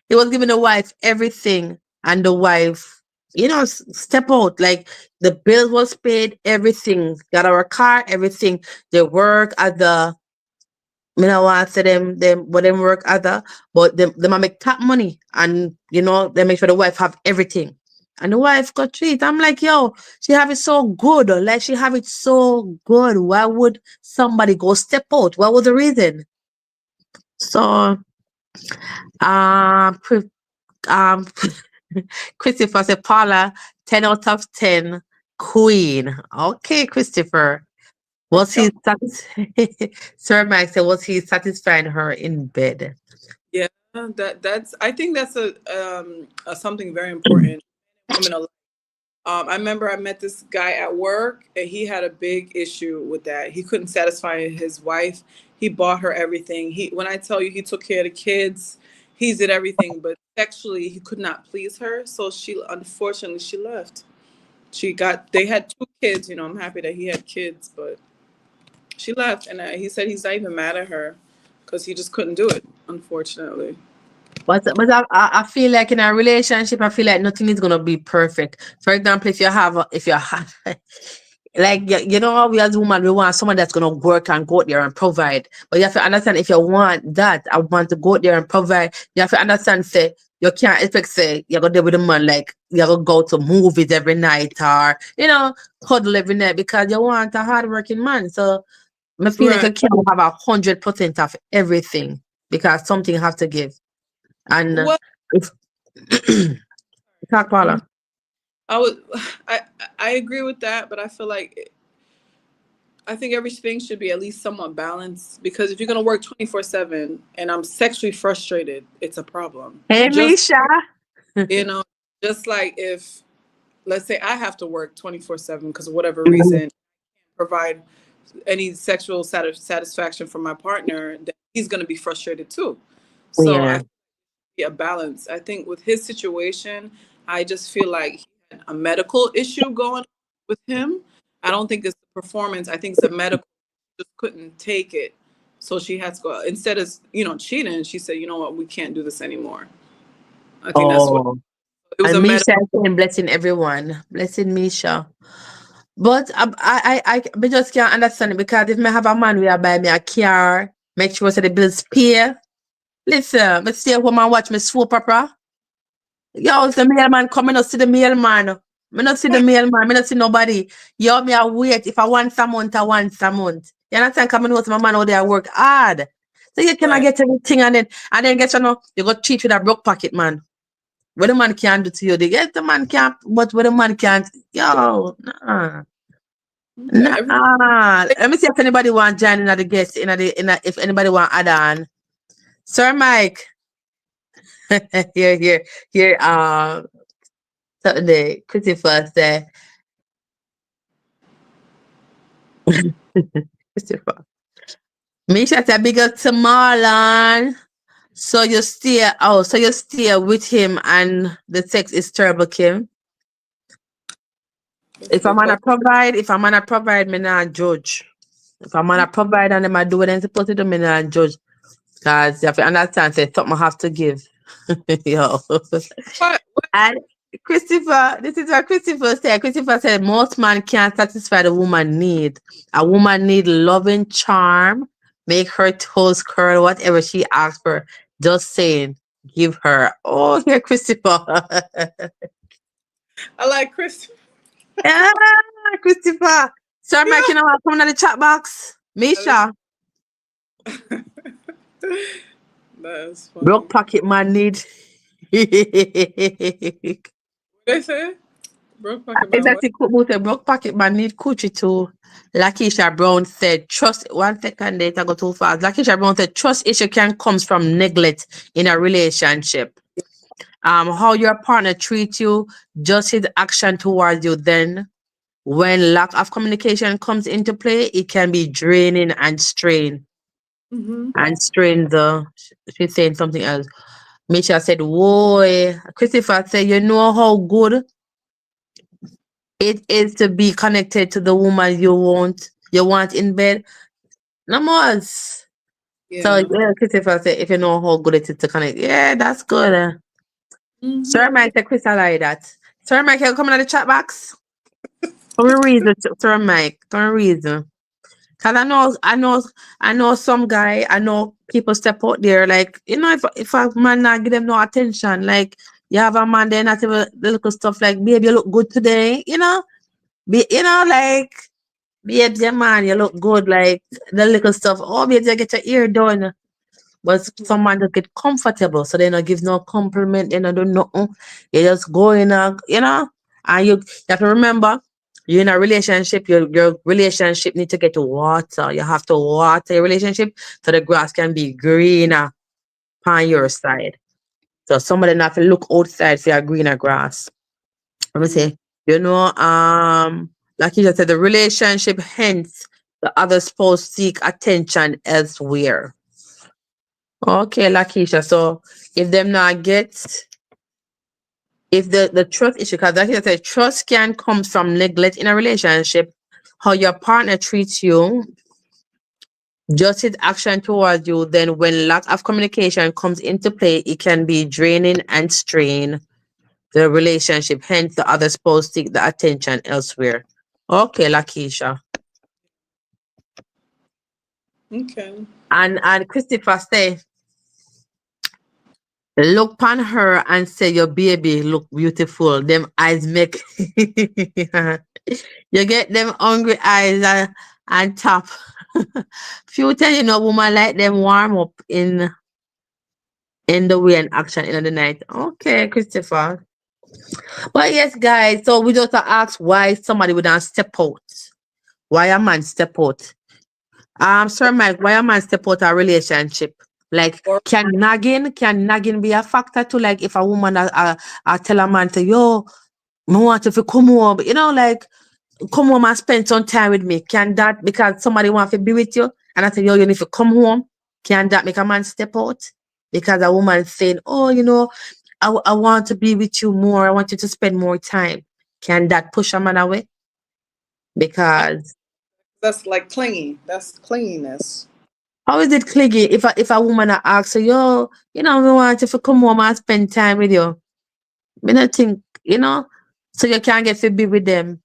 he was giving the wife everything and the wife, you know, step out. Like the bills was paid, everything. Got our car, everything. They work at the, me not want to say them work at the, but them might make top money and you know, they make sure the wife have everything. And the wife got treat. I'm like, yo, she have it so good. Like she have it so good. Why would somebody go step out? What was the reason? So um Christopher said Paula, 10 out of 10, queen. Okay, Christopher. Was he Sir Mike said, was he satisfying her in bed? Yeah, that's. I think that's a something very important. Women alike. I remember I met this guy at work, and he had a big issue with that. He couldn't satisfy his wife. He bought her everything. When I tell you, he took care of the kids. He did everything, but sexually, he could not please her. So unfortunately, she left. They had 2 kids. You know, I'm happy that he had kids, but she left, and he said he's not even mad at her because he just couldn't do it, unfortunately. But I feel like in a relationship, I feel like nothing is gonna be perfect. For example, if you have like you know, we as women we want someone that's gonna work and go out there and provide. But you have to understand if you want that, I want to go out there and provide. You have to understand, say you can't expect say you're gonna deal with a man like you're gonna go to movies every night or you know cuddle every night because you want a hardworking man. So I feel like you can't have 100% of everything because something have to give. And Well, if talk Paula. I agree with that, but I feel like I think everything should be at least somewhat balanced because if you're gonna work 24/7 and I'm sexually frustrated, it's a problem. Hey Just Misha. you know, just like if let's say I have to work 24/7 because of whatever reason, provide any sexual satisfaction for my partner, then he's gonna be frustrated too. So Yeah. I think a balance. I think with his situation, I just feel like he had a medical issue going on with him. I don't think it's the performance. I think it's a medical. Just couldn't take it, so she had to go. Instead of cheating, she said, "You know what? We can't do this anymore." I think that's what Oh, it was. and A Misha medical. is saying blessing everyone, blessing Misha. But I just can't understand it because if me have a man will buy me a car, make sure that the bills pay. Listen, me stay home and watch me soap opera. Yo, if the mailman come, me not see the mailman. Me not see the mailman. Me not see nobody. Yo, me I wait. If I want some month, I want some month. You understand? Come know my man out there work hard. So you cannot Right. get everything and then get you got cheat with a broke pocket man. What the man can't do to you, they get the man can't, but what the man can't, yo, nah. Okay. Nah. Let me see if anybody want to join in the guest if anybody want add on. Sir Mike. here, Saturday, Christopher say, Christopher. Misha said, big up to Marlon. So you stay with him and the sex is terrible, Kim. If I'm gonna provide, me not judge. If I'm gonna provide and them I do what I'm supposed to do, me not judge. Cause you have to understand, say something I have to give. Yo. What? And Christopher, this is what Christopher said. Christopher said most man can't satisfy the woman need. A woman need loving charm, make her toes curl, whatever she asks for. Just saying, give her. Oh, here, Christopher. I like Chris. Yeah, Christopher. Sir Mike, you know what? Come in the chat box. Misha. That's funny. Broke pocket man need. They say broke pocket man. Exactly. Broke pocket man need coochie too. Lakeisha Brown said, trust, 1 second date, I go too fast. Lakeisha Brown said, trust issue can comes from neglect in a relationship. How your partner treats you, just his action towards you, then when lack of communication comes into play, it can be draining and strain. Mm-hmm. And strain she's saying something else. Misha said, whoa. Christopher said, you know how good it is to be connected to the woman you want in bed. No more. So Yeah. yeah, Christopher said, if you know how good it is to connect, yeah, that's good. Mm-hmm. Sir Mike said, Chris, I like that. Sir Mike, can you come in the chat box? For a reason, Sir Mike. For a reason. Cause I know some guy, I know people step out there, like, if a man not give them no attention, like, you have a man there not even the little stuff like, babe, you look good today, like, babe, your man, you look good, like, the little stuff, oh, babe, you get your ear done. But some man don't get comfortable, so they don't give no compliment, they don't do nothing. You just go in, and you have to remember, you're in a relationship, your relationship need to get water. You have to water your relationship so the grass can be greener on your side. So somebody not have to look outside for your greener grass. Let me say, like you just said, the relationship, hence the other spouse seek attention elsewhere. Okay, Lakeisha. So if them not get, if the trust issue, because like you said, trust can come from neglect in a relationship, how your partner treats you, just his action towards you, then when lack of communication comes into play, it can be draining and strain the relationship. Hence, the other spouse seek the attention elsewhere. Okay, Lakeisha. Okay. And Christopher say, look upon her and say your baby look beautiful. Them eyes make you get them hungry eyes and top. Few times woman like them warm up in the way and action in the night. Okay, Christopher. But yes, guys, so we just ask why somebody would not step out. Why a man step out? Sir Mike, why a man step out a relationship? Like, Or can nagging be a factor too? Like, if a woman tell a man to, yo, I want you to come home, like, come home and spend some time with me. Can that, because somebody want to be with you, and I say, yo, you need to come home, can that make a man step out? Because a woman saying, oh, I want to be with you more, I want you to spend more time. can that push a man away? Because That's like clingy. That's clinginess. how is it clingy if a woman a asks you, yo, we want you to come home and spend time with you. Me not think, so you can't get to be with them.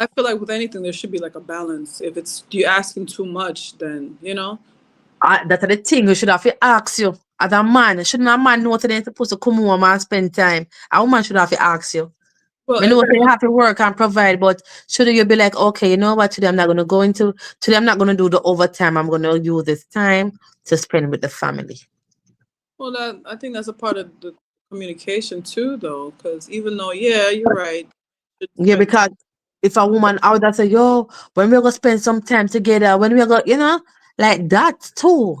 I feel like with anything, there should be like a balance. If it's you asking too much, then That's the thing you should have to ask you. As a man, shouldn't a man know that they're supposed to come home and spend time? A woman should have to ask you. Well, I know they have to work and provide, but should you be like, okay, you know what? Today I'm not gonna go into today I'm not gonna do the overtime. I'm gonna use this time to spend with the family. well, that I think that's a part of the communication too, though, because even though, yeah, you're right, should Yeah, spend because if a woman out there say, yo, when we're gonna spend some time together, when we're gonna, like that too,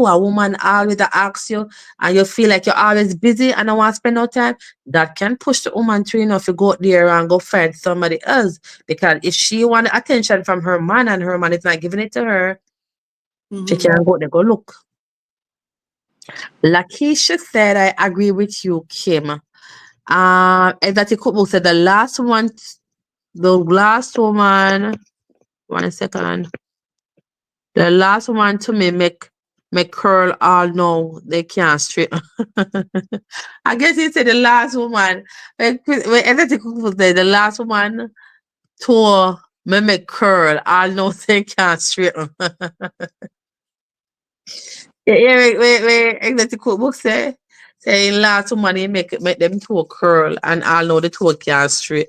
a woman always asks you and you feel like you're always busy and don't want to spend no time, that can push the woman to, to go out there and go find somebody else. Because if she want attention from her man and her man is not giving it to her, she Mhm. can go there, go look. Lakeisha said, I agree with you, Kim. And that couple said the last woman, 1 second. The last one to me make curl all no, they can't straight. I guess he said the last woman. When everything people say the last woman to me make curl all no they can't straight. Yeah, wait, exactly cookbook say. Say last woman he make them two curl and all know the two can't straight.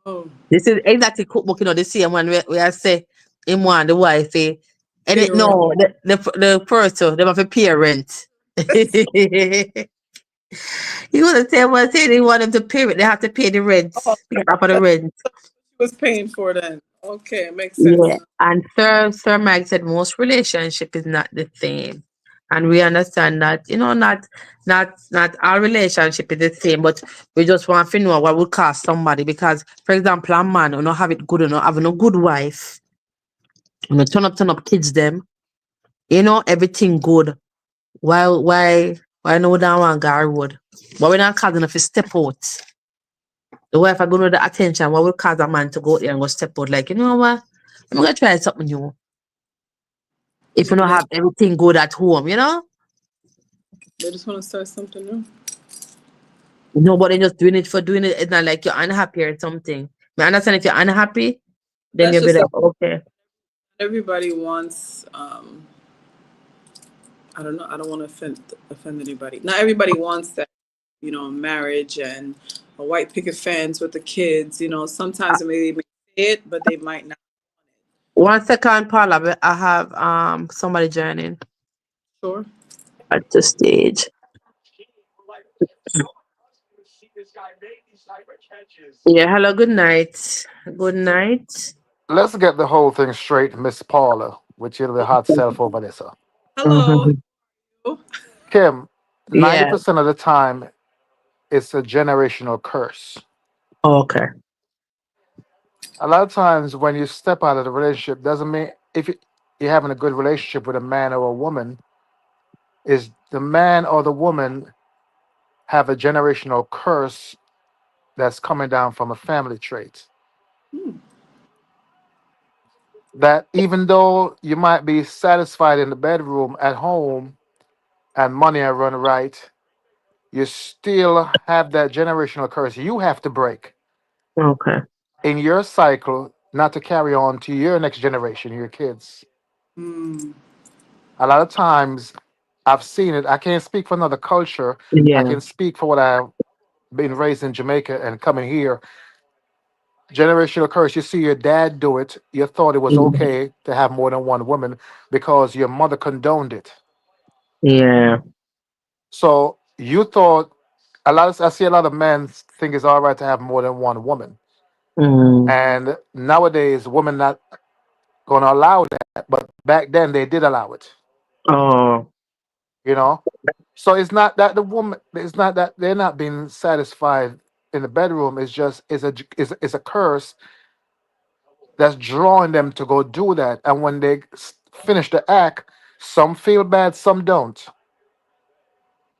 Oh, This is exactly cookbook, the same one where I say him want the wife, and it payroll. no the person they have to pay rent. You want the same one say they want them to pay it, they have to pay the rent, Oh, pick up on the that's rent. what she was paying for then. Okay, it makes sense Yeah. now. And Sir Mike said most relationship is not the same. And we understand that, not our relationship is the same, but we just want to know what would cost somebody. Because, for example, a man who not have it good, have no good wife, turn up kids them, everything good. Why no down one guy road? But we're not causing if you step out. The wife are going to the attention, what will cause a man to go there and go step out? Like, you know what? I'm gonna try something new. If you Maybe don't have everything good at home. they just want to start something new. Nobody just doing it for doing it. It's not like you're unhappy or something. I understand if you're unhappy, then That's you'll be just like, like okay. everybody wants. I don't know. I don't want to offend anybody. Not everybody wants that. Marriage and a white picket fence with the kids. Sometimes they may say it, but they might not. 1 second, Paula. I have somebody joining Sure. at the stage. Yeah, hello, good night. Good night. Let's get the whole thing straight, Miss Paula, with your hot self over there, sir. Hello. Mhm. Kim, Yeah, 90% of the time, it's a generational curse. okay. A lot of times, when you step out of the relationship, doesn't mean if you're having a good relationship with a man or a woman, is the man or the woman have a generational curse that's coming down from a family trait. Hmm. That even though you might be satisfied in the bedroom at home and money are run right, you still have that generational curse you have to break Okay. in your cycle not to carry on to your next generation, your kids. Hmm. A lot of times I've seen it. I can't speak for another culture. I Yeah. can speak for what I've been raised in Jamaica and coming here. Generational curse. You see your dad do it. You thought it was Mhm. okay to have more than one woman because your mother condoned it. Yeah. So you thought I see a lot of men think it's all right to have more than one woman. Mm. And nowadays, women not going to allow that. But back then, they did allow it. Oh, You know. So it's not that the woman. It's not that they're not being satisfied in the bedroom. It's just it's a curse that's drawing them to go do that. And when they finish the act, some feel bad, some don't.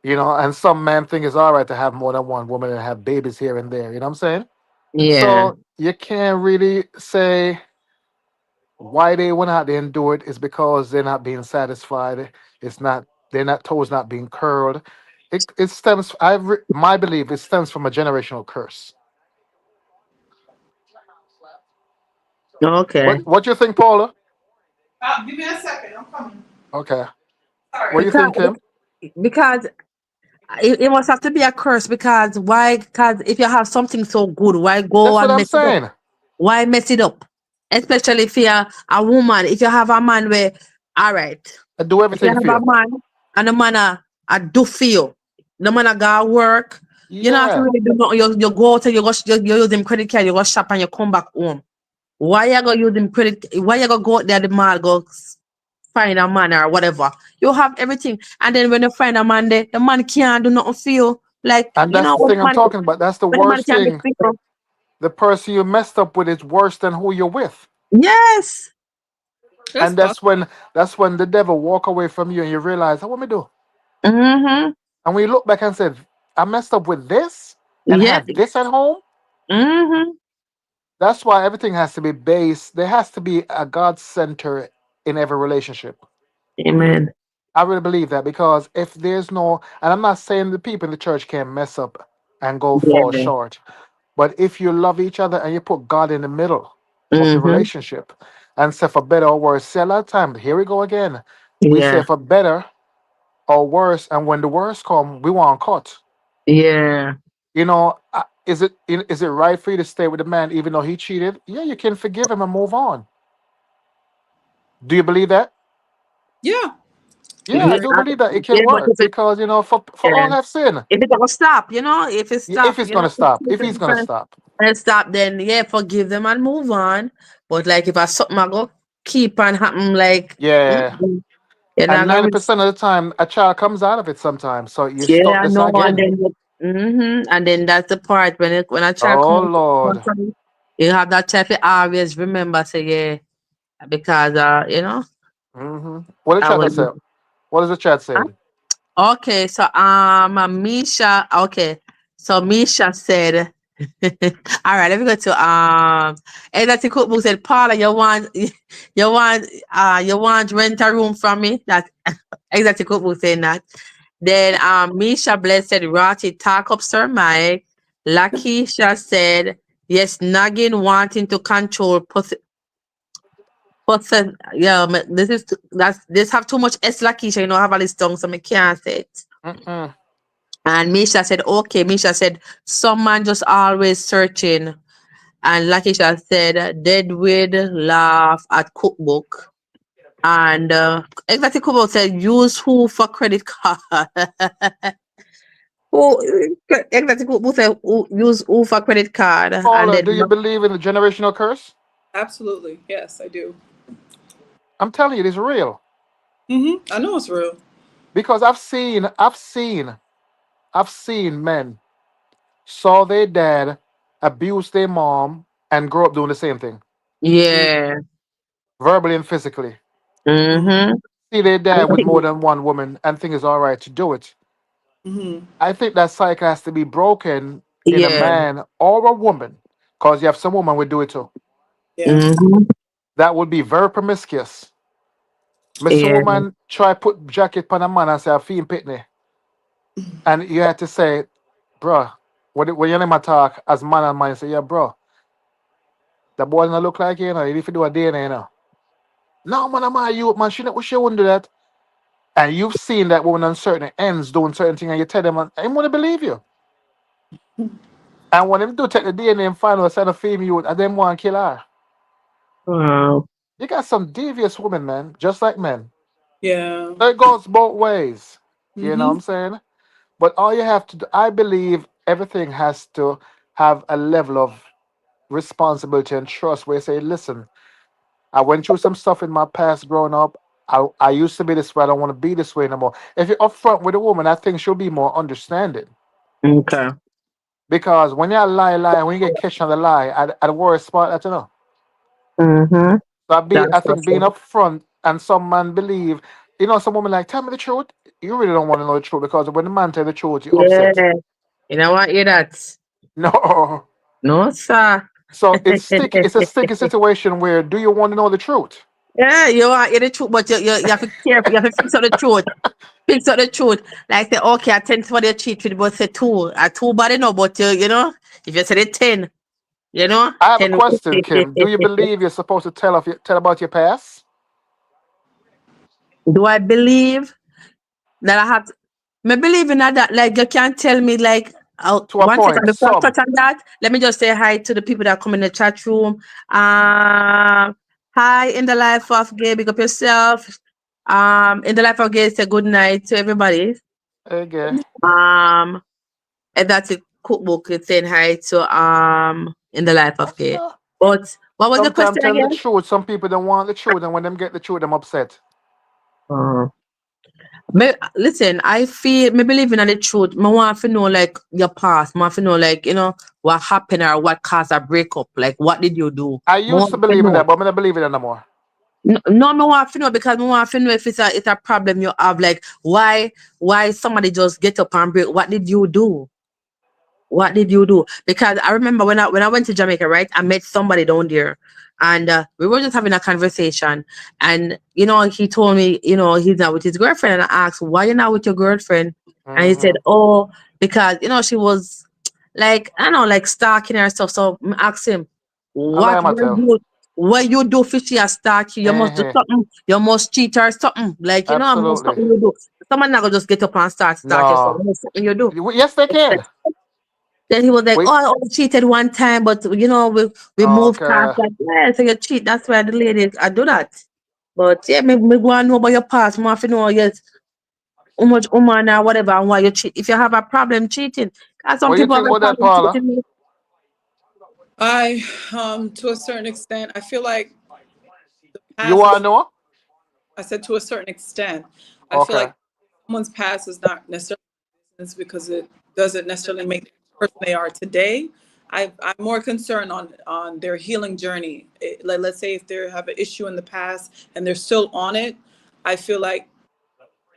And some men think it's all right to have more than one woman and have babies here and there. You know what I'm saying? Yeah. So you can't really say why they went out there and do it is because they're not being satisfied. It's not they're not toes not being curled. It stems. My belief it stems from a generational curse. Okay. What you think, Paula? Give me a second. I'm coming. Okay. Sorry. What do you Because think, Kim? because it must have to be a curse because why? Because if you have something so good, why go That's what and I'm mess it up? saying. Why mess it up? Especially if you're a woman. If you have a man where, all right, I do if you everything have for a you. man and the man a do for you, the man a go work, you know, if you Yeah. really do not, you go out and you use him credit card, you go shop and you come back home. Why you go use him credit? Why you go out there the mall find a man or whatever? You have everything, and then when you find a man there, the man can't do nothing for you. Like And you that's know the thing I'm talking about. That's the when the man worst can't be thing. for you. The person you messed up with is worse than who you're with. Yes. That's And possible. that's when the devil walk away from you and you realize, what me do? Mm-hmm. And when you look back and said, I messed up with this and Yeah. had this at home, Mm-hmm. that's why everything has to be based. There has to be a God center in every relationship. Amen. I really believe that because if there's no, and I'm not saying the people in the church can't mess up and go fall Yeah. short, but if you love each other and you put God in the middle of the Mm-hmm. relationship and say for better or worse, see a lot of time, here we go again. We say Yeah. for better or worse, and when the worst come, we want cut. Yeah. Is it right for you to stay with the man even though he cheated? Yeah, you can forgive him and move on. Do you believe that? Yeah. Yeah, I Yeah. do believe that it can Yeah, but work because for yeah. all have sinned. If it don't stop, if it If stop, it's gonna stop, if he's gonna stop, and it stop, then yeah, forgive them and move on. But like if I something I go keep on happen, like yeah. mm-mm, you're And not gonna 90% of the time, a child comes out of it sometimes. So you're yeah, stuck I this know, and again. then and then that's the part when I try to come Oh out, Lord. you have that type of always remember say yeah because What the I chat was. say? What is the chat saying? Okay, so Misha. Okay, so Misha said, "All right, let me go to Exotic Cookbook said, Paula, you want rent a room from me? That Exotic Cookbook saying that. Then Misha Bless said, Rotty, talk up Sir Mike. Lakisha said, yes, nagging wanting to control yeah, this have too much S Lakisha, have all this tongue, so I can't say it. Mm-mm. And Misha said, okay. Misha said, some man just always searching. And Lakisha said, Deadwood laugh at cookbook. And exactly cookbook said, use who for credit card. who exactly cookbook said, use who for credit card. And Paula, then do you believe in the generational curse? Absolutely. Yes, I do. I'm telling you, it's real. I know it's real. Because I've seen men saw their dad abuse their mom and grow up doing the same thing, yeah. verbally and physically. Mm-hmm. Mm-hmm. See their dad with more And than one woman and think it's all right to do it. Mm-hmm. I think that cycle has to be broken in a yeah. man or a woman, because you have some women would do it too. Yeah. Mm-hmm. That would be very promiscuous. Miss Yeah. woman try put jacket on a man and say I feel pitney. And you had to say, bruh, when you name a talk as man and man, you say, yeah, bro, the boy not look like you if you do a DNA, No, man, I'm a you, man, she wouldn't do that. And you've seen that woman on certain ends doing certain things, and you tell them, and they wouldn't believe you. And when them do take the DNA and find out it's a female, you and them want to kill her. Wow. You got some devious women, man, just like men. Yeah. So it goes both ways. You know what Mm-hmm. I'm saying? But all you have to do, I believe everything has to have a level of responsibility and trust where you say, listen, I went through some stuff in my past growing up. I used to be this way. I don't want to be this way no more. If you're upfront with a woman, I think she'll be more understanding. Okay. Because when you lie, when you get catch on the lie, at the worst spot, that you know. Mm-hmm. So I That's for think being sure. upfront and some man believe, some women like, tell me the truth. You really don't want to know the truth because when the man tell the truth, you're upset. Yeah. You know what? Hear that? No. No, sir. So it's sticky. It's a sticky situation where do you want to know the truth? Yeah, you are in the truth, but you have to be careful. You have to fix up the truth. Fix up the truth. Like say, okay, I 10 somebody you cheat with, but say two. I two body no, but you know, if you say the 10, you know, I have a 10. question, Kim. Do you believe you're supposed to tell about your past Do I believe that I have to, me believe in that, like you can't tell me like to a one second point? before I Some. touch on that. Let me just say hi to the people that come in the chat room. Hi in the life of gay, big up yourself. In the life of gay, say good night to everybody. Okay. Um, and that's a cookbook. It's saying hi to in the life of gay. But what was the Sometimes question tell the again? truth. Some people don't want the truth, and when them get the truth, them upset. Uh, listen, I feel me believing in the truth. Me want to know like your past. Me want to know like you know what happened or what caused a breakup. Like what did you do? I Me used want to to believe in know. that, but I don't believe in it no more. No, me want to know because me want to know if it's a problem you have. Like why somebody just get up and break? What did you do? What did you do? Because I remember when I went to Jamaica, right? I met somebody down there, and we were just having a conversation. And you know, he told me, you know, he's not with his girlfriend. And I asked, "Why you not with your girlfriend?" And he said, Hmm. "Oh, because you know she was like I don't know, like stalking her and stuff." So I asked him, I lie "What were myself. you?" What you do for she a stalk you? You must do Uh-huh. something. You must cheat her something. Like, you know, must Absolutely. something you do. Someone not gonna just get up and start stalk you. So No. must something you do. Yes, they can. Then he was like, We "Oh, I only cheated one time, but you know, we moved past okay. that." Yeah, so you cheat. That's why the ladies I do that. But yeah, me go and know about your past. More to know yes, how much woman or whatever and why you cheat. If you have a problem cheating, cause some What do you people have think a about that, problem Paula? cheating. I, to a certain extent, I feel like the You past wanna is. know? I said to a certain extent, I feel Okay. like someone's past is not necessarily business because it doesn't necessarily make them the person they are today. I'm more concerned on their healing journey. Like, let's say if they have an issue in the past and they're still on it, I feel like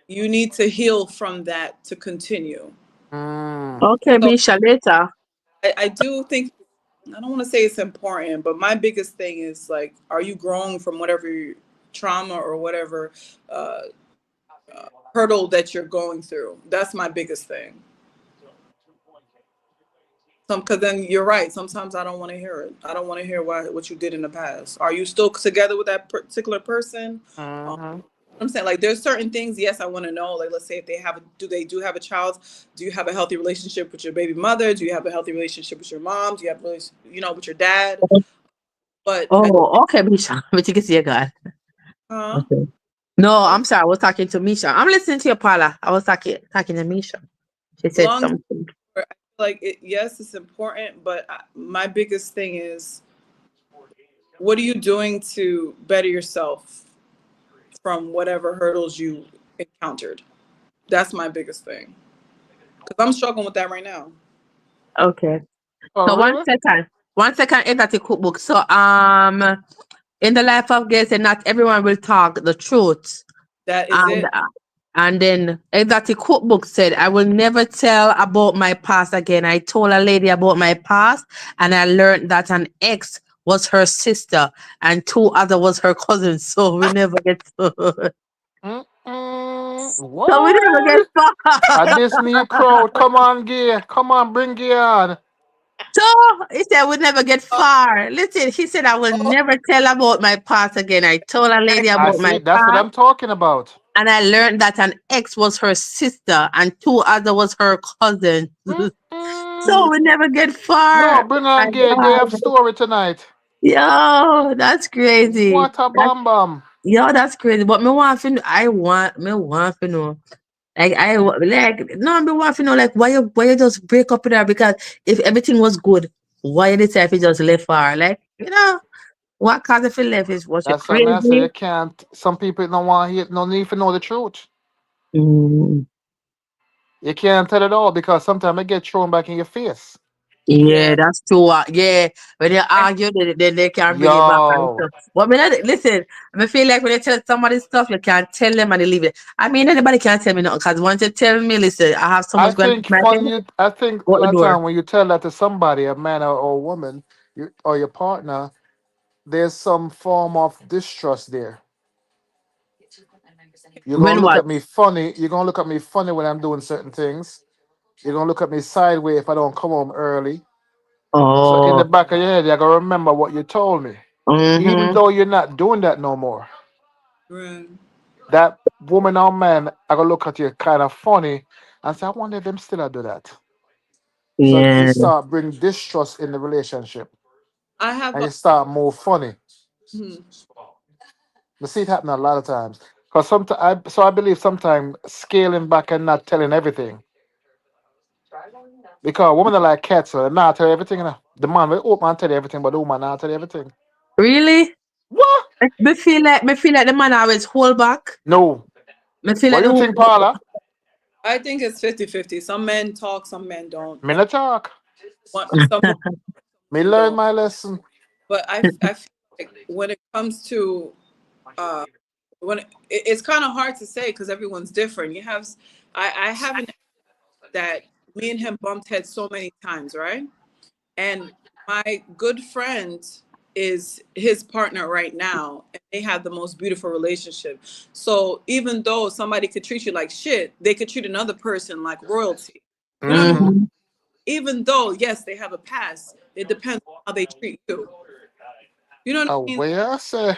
you need to heal from that to continue. Mm. Okay, So Misha, later. I do think, I don't want to say it's important, but my biggest thing is like, are you growing from whatever trauma or whatever uh, hurdle that you're going through? That's my biggest thing. Because then you're right. Sometimes I don't want to hear it. I don't want to hear what you did in the past. Are you still together with that particular person? Um, Hmm. I'm saying like there's certain things. Yes, I want to know. Like let's say if they have, do have a child? Do you have a healthy relationship with your baby mother? Do you have a healthy relationship with your mom? Do you have with your dad? But Oh, okay, Misha. But you can see a God. huh? Okay. No, But I'm sorry. I was talking to Misha. I'm listening to you, Paula. I was talking to Misha. She said long something. I feel like yes, it's important. But my biggest thing is, what are you doing to better yourself from whatever hurdles you encountered? That's my biggest thing because I'm struggling with that right now. Okay. Oh, So really? one second. Is that a cookbook? So in the life of gays, and not everyone will talk the truth. That is And it. and then that cookbook said, "I will never tell about my past again." I told a lady about my past, and I learned that an ex was her sister, and two other was her cousins. So we never get Mm-mm. so we never get What? A far. Disney crowd. Come on, gear. Come on, bring gear on. So he said we never get far. Listen, he said I will Oh, never tell about my past again. I told a lady I about my see. That's what past, I'm talking about. and I learned that an ex was her sister and two other was her cousin. So Mm-mm. we never get No, far. bring My on gear. Gear have God. story tonight. Yo, that's crazy. What a bomb bomb. Yo, that's crazy. But me want to know. Like like no, me want to know like why you just break up with her because if everything was good, why you decide to just left her? Like, you know, what caused her to left is was she That's what I say. crazy? You can't. Some people don't want to hear. No need for know the truth. Mm, You can't tell it all because sometimes it get thrown back in your face. Yeah, Yeah. that's true. Yeah, when they And argue, then they can't bring it back and Yo, stuff. But listen, I feel like when you tell somebody stuff, you can't tell them and they leave it. I mean, anybody can tell me nothing because once you tell me, listen, I have so I much going on think in my fun head, you I think a go out the lot of door. time when you tell that to somebody, a man or a woman, or your partner, there's some form of distrust there. You're gonna When look what? at me funny. You're gonna look at me funny when I'm doing certain things. You're gonna look at me sideways if I don't come home early. So in the Oh, back of your head, you gotta remember what you told me. Even mm-hmm. though you're not doing that no more, right. that woman or man, I gonna look at you kind of funny and say, I wonder if them still a do that. So you Yeah. start bring distrust in the relationship I have and you start more funny. hmm, We see it happen a lot of times. Because I believe sometimes scaling back and not telling everything. Because women are like cats, so they not tell you everything. You know? The man will open and tell you everything, but the woman not tell you everything. Really? What? Me feel like the man always hold back. No. Me feel What like you the think, woman. Paula? I think it's 50-50. Some men talk, some men don't. Me not talk. Some Me women learn don't. my lesson. But I feel like when it comes to uh when it's kind of hard to say because everyone's different. I have an ex that me and him bumped heads so many times, right? And my good friend is his partner right now, and they have the most beautiful relationship. So even though somebody could treat you like shit, they could treat another person like royalty. You know what I mean? Mm-hmm. Mm-hmm. Even though, yes, they have a past, it depends on how they treat you. You know what Oh, I mean? well, I say,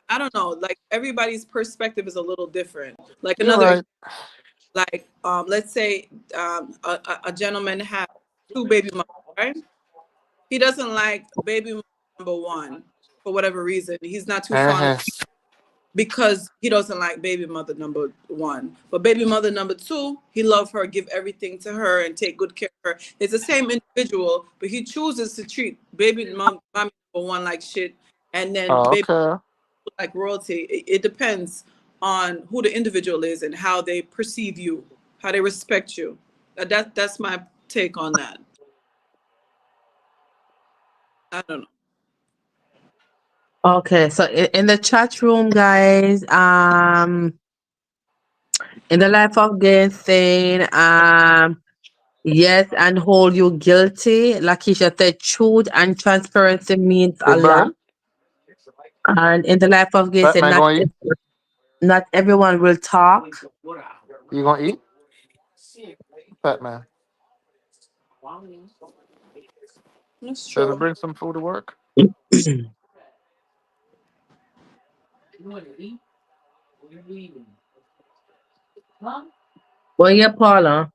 I don't know. Like everybody's perspective is a little different. Like you're another, right. like let's say a gentleman has two baby mothers, right? He doesn't like baby mother number one for whatever reason. He's not too fond of Uh-huh. because he doesn't like baby mother number one. But baby mother number two, he love her, give everything to her, and take good care of her. It's the same individual, but he chooses to treat mommy number one like shit, and then baby Okay. like royalty. It depends on who the individual is and how they perceive you, how they respect you. That's my take on that. I don't know. Okay, so in the chat room, guys, in the life of Gay saying, yes, and hold you guilty. Lakeisha said, truth and transparency means a Big lot. Bird, And in the life of Gay said, Batman not going to eat? not everyone will talk. You going to eat? Batman. That's Does it true. bring some food to work? Well, yeah, Paula.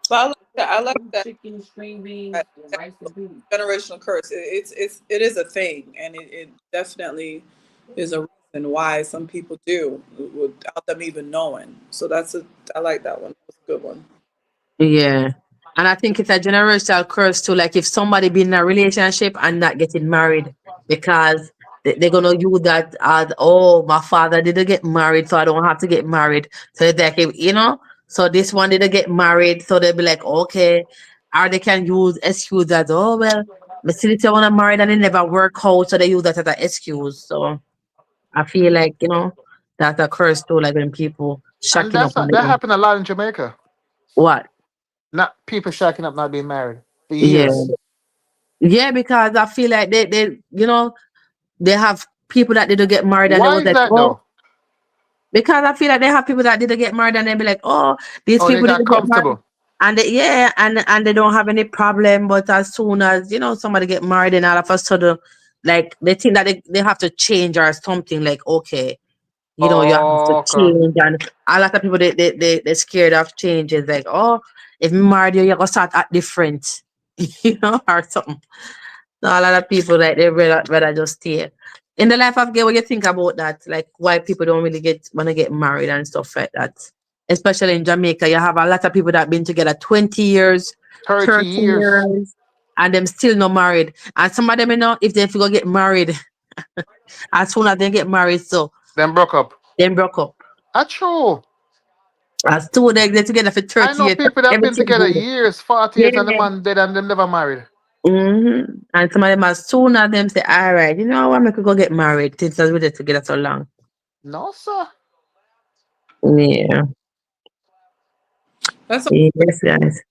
But I like that. I like that generational curse. It is a thing, and it definitely is a reason why some people do without them even knowing. So I like that one. That's a good one. Yeah. And I think it's a generational curse too. Like if somebody be in a relationship and not getting married because they're gonna use that as, oh, my father didn't get married, so I don't have to get married. So it's like, so this one didn't get married, so they'll be like, okay. Or they can use excuse as, oh well, my sister wanna married and it never work out, so they use that as an excuse. So I feel like, that's a curse too, like when people And shacking up on that it. happened a lot in Jamaica. What? Not people shacking up, not being married for Yeah. years. Yeah, because I feel like they have people that didn't get married and they Why was is like, that oh, though? because I feel like they have people that didn't get married and they be like, oh, these Oh, they people got didn't get married. comfortable. And and they don't have any problem. But as soon as, somebody get married and all of a sudden, like they think that they have to change or something, like, okay, you have to Oh, okay. change. And a lot of people they're scared of change. It's like, oh, if you married you're gonna start at different, or something. So a lot of people like they rather just stay. In the life of gay, what you think about that? Like why people don't really wanna get married and stuff like that. Especially in Jamaica, you have a lot of people that been together 20 years, 30 30 years. years, and them still not married. And some of them, if they go get married, as soon as they get married, so Then broke up. then broke up. That's true. As two they're together for I 30 know years, people that have been 70 together years. years, 40 Yeah. years, and the man dead and them never married. And some of them as soon as them say, all right, you know what, I could go get married since I was with it together so long. No, sir. Yeah. That's Yes, guys.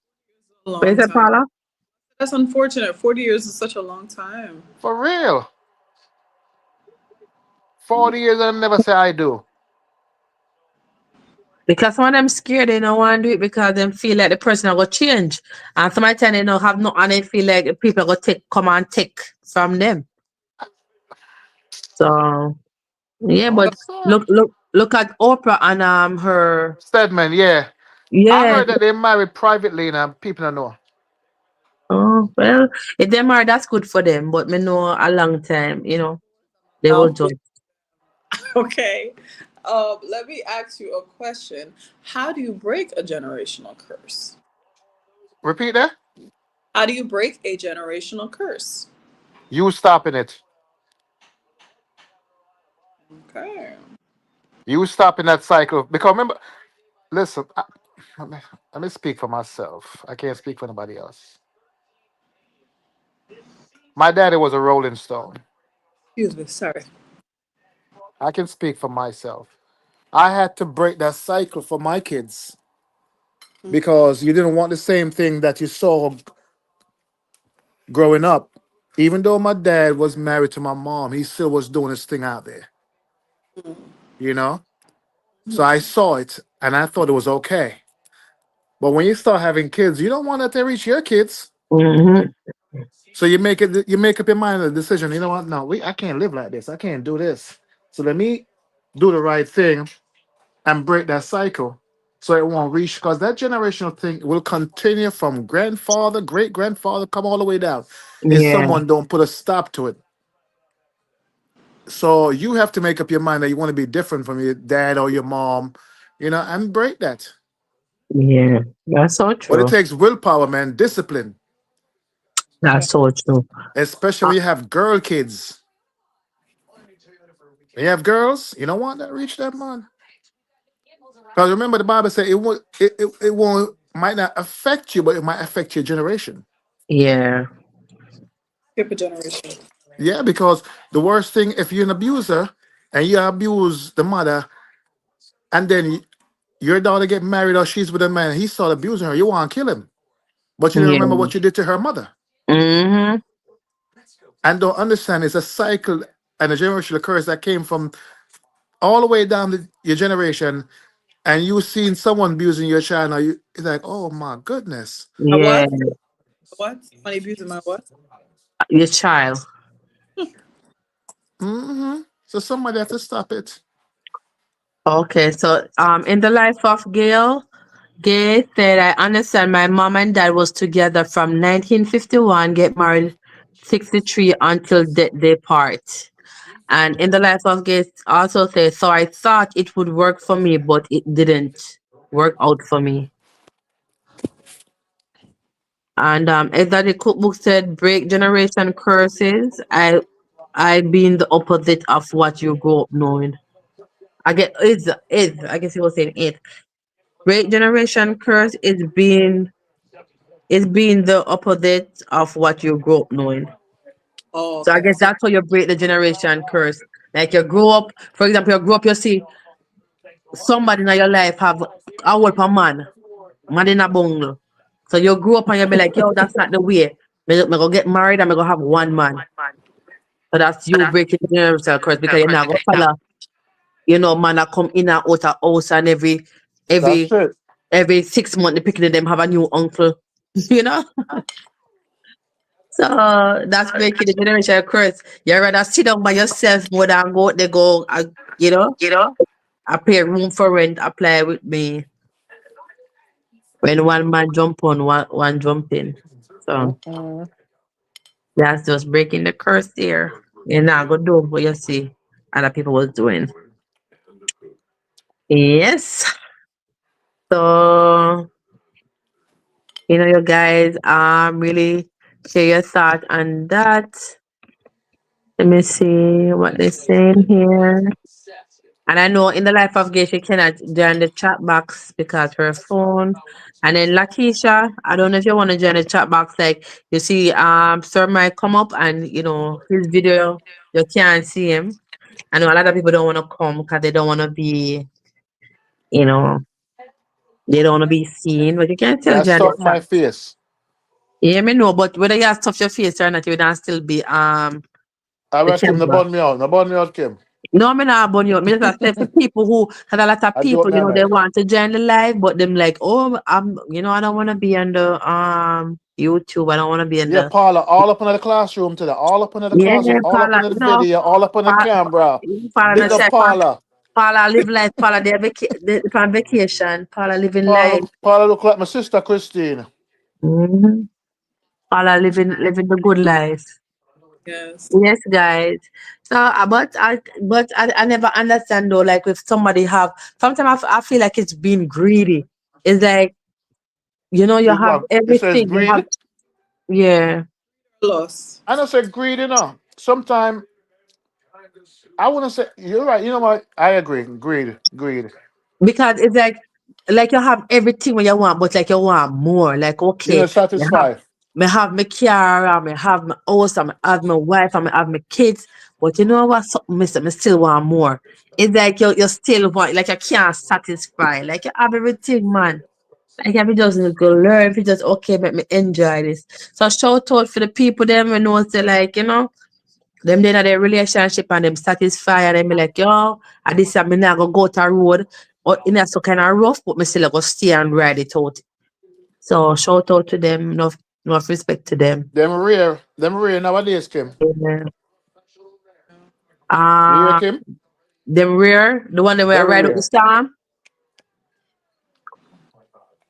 a What is long that, time. Paula? That's unfortunate. 40 years is such a long time. For real. 40 years and them never say I do. Because some of them scared, they don't want to do it because they feel like the person will change. And some of the time they don't have no, and they feel like people will come and take from them. So, yeah, No, but sir. look at Oprah and her, Stedman, yeah. I yeah. heard that they married privately and people don't know. Oh, well, if they married, that's good for them. But me know a long time, they will Oh, judge. okay. Let me ask you a question. How do you break a generational curse? Repeat that? How do you break a generational curse? You stopping it. Okay. You stopping that cycle. Because remember, listen, let me speak for myself. I can't speak for nobody else. My daddy was a Rolling Stone. Excuse me. Sorry. I can speak for myself. I had to break that cycle for my kids because you didn't want the same thing that you saw growing up. Even though my dad was married to my mom, he still was doing his thing out there, you know? So I saw it and I thought it was okay. But when you start having kids, you don't want that to reach your kids. Mm-hmm. So you make up your mind a decision. You know what? No, I can't live like this. I can't do this. So let me do the right thing and break that cycle so it won't reach because that generational thing will continue from grandfather, great grandfather, come all the way down. If Yeah, someone don't put a stop to it. So you have to make up your mind that you want to be different from your dad or your mom, and break that. yeah. That's so But it true. takes willpower, man, discipline, Okay. That's so true. especially when you have girl kids. When you have girls, you don't want that reach that man. Because remember the Bible said it won't might not affect you, but it might affect your generation. Yeah, Skip a generation. Yeah, because the worst thing if you're an abuser and you abuse the mother, and then your daughter get married or she's with a man, he started abusing her. You want to kill him, but you didn't remember yeah. what you did to her mother, Mm-hmm. and don't understand it's a cycle and a generational curse that came from all the way down to your generation. And you seen someone abusing your child, now it's like, oh my goodness. My Yeah, what? What? Somebody abusing my what? your child. So somebody have to stop it. Okay, so in the life of Gail, Gail said, I understand my mom and dad was together from 1951, get married 63 until they part. And in the life of Gail also says, so I thought it would work for me, but it didn't work out for me. And Ezra the cookbook said, break generation curses. I been the opposite of what you grew up knowing. I get is I guess he was saying it. Break generation curse is being the opposite of what you grew up knowing. Oh, So I okay. guess that's how you break the generation curse. Like you grow up, for example, you grow up, you see somebody in your life have a whole man, man in a bungle. So you grew up and you be like, yo, that's not the way. Me go get married and me go have one man. So that's you breaking the generational curse because you're not gonna follow, man that come in and out of house and That's every it. every 6 months the picking of them have a new uncle. you know? So that's breaking the generational curse. You rather sit down by yourself more than go out there go you know, I pay room for rent, apply with me. When one man jump on, one jump in. So that's just breaking the curse there. You're not gonna do what you see other people was doing. Yes. So, you guys really share your thought on that. Let me see what they're saying here. And I know in the life of Gay, she cannot join the chat box because her phone. And then Lakeisha, I don't know if you want to join the chat box. Like you see, Sir Mike come up and his video, you can't see him. I know a lot of people don't want to come because they don't want to be, you know, they don't want to be seen. But you can still Yeah, join the stuff chat. my face. Yeah, me know, but whether you stuff your face or not, you don't still be I the reckon the camera. bun me out. The bun me out, Kim. No, me not burn you out. Me just say for people who, cause a lot of I joke people, now, they man. want to join the live, but them like, oh, I don't want to be on the YouTube. I don't want to be in Yeah, the Paula, all up in the classroom today. All up in the yeah, closet. All up in Paula. the video. All up in the Pa, camera. Paula, no Big up say, Paula. Paula live life. Paula, they on vacation. Paula living life. Paula look like my sister Christine. Mhm. Paula living the good life. Yes. Yes, guys. So, I never understand though. Like, if somebody have, sometimes I feel like it's being greedy. It's like you It's have what it says everything. You have greed. yeah. Loss. I don't say greed, Sometimes I wouldn't say you're right. You know what? I agree. Greed. Greed. Because it's like you have everything when you want, but like you want more. Like You know, okay, satisfy. me have my car, I me have my house, I me have my wife, I me have my kids. But you know what? Something me still want more. It's like you still want, like you can't satisfy. Like you have everything, man. Like if you just go learn, if you just okay, make me enjoy this. So shout out for the people them who know say like, them they in their relationship and them satisfy and them be like, yo, at this time me not gonna go to a road or in a so kind of rough, but me still go stay and ride it out. So shout out to them, enough respect to them. Them rare. Them rare nowadays, Kim. Amen. You hear Uh Kim? them rare, the one that we are Very ride out the rare. storm,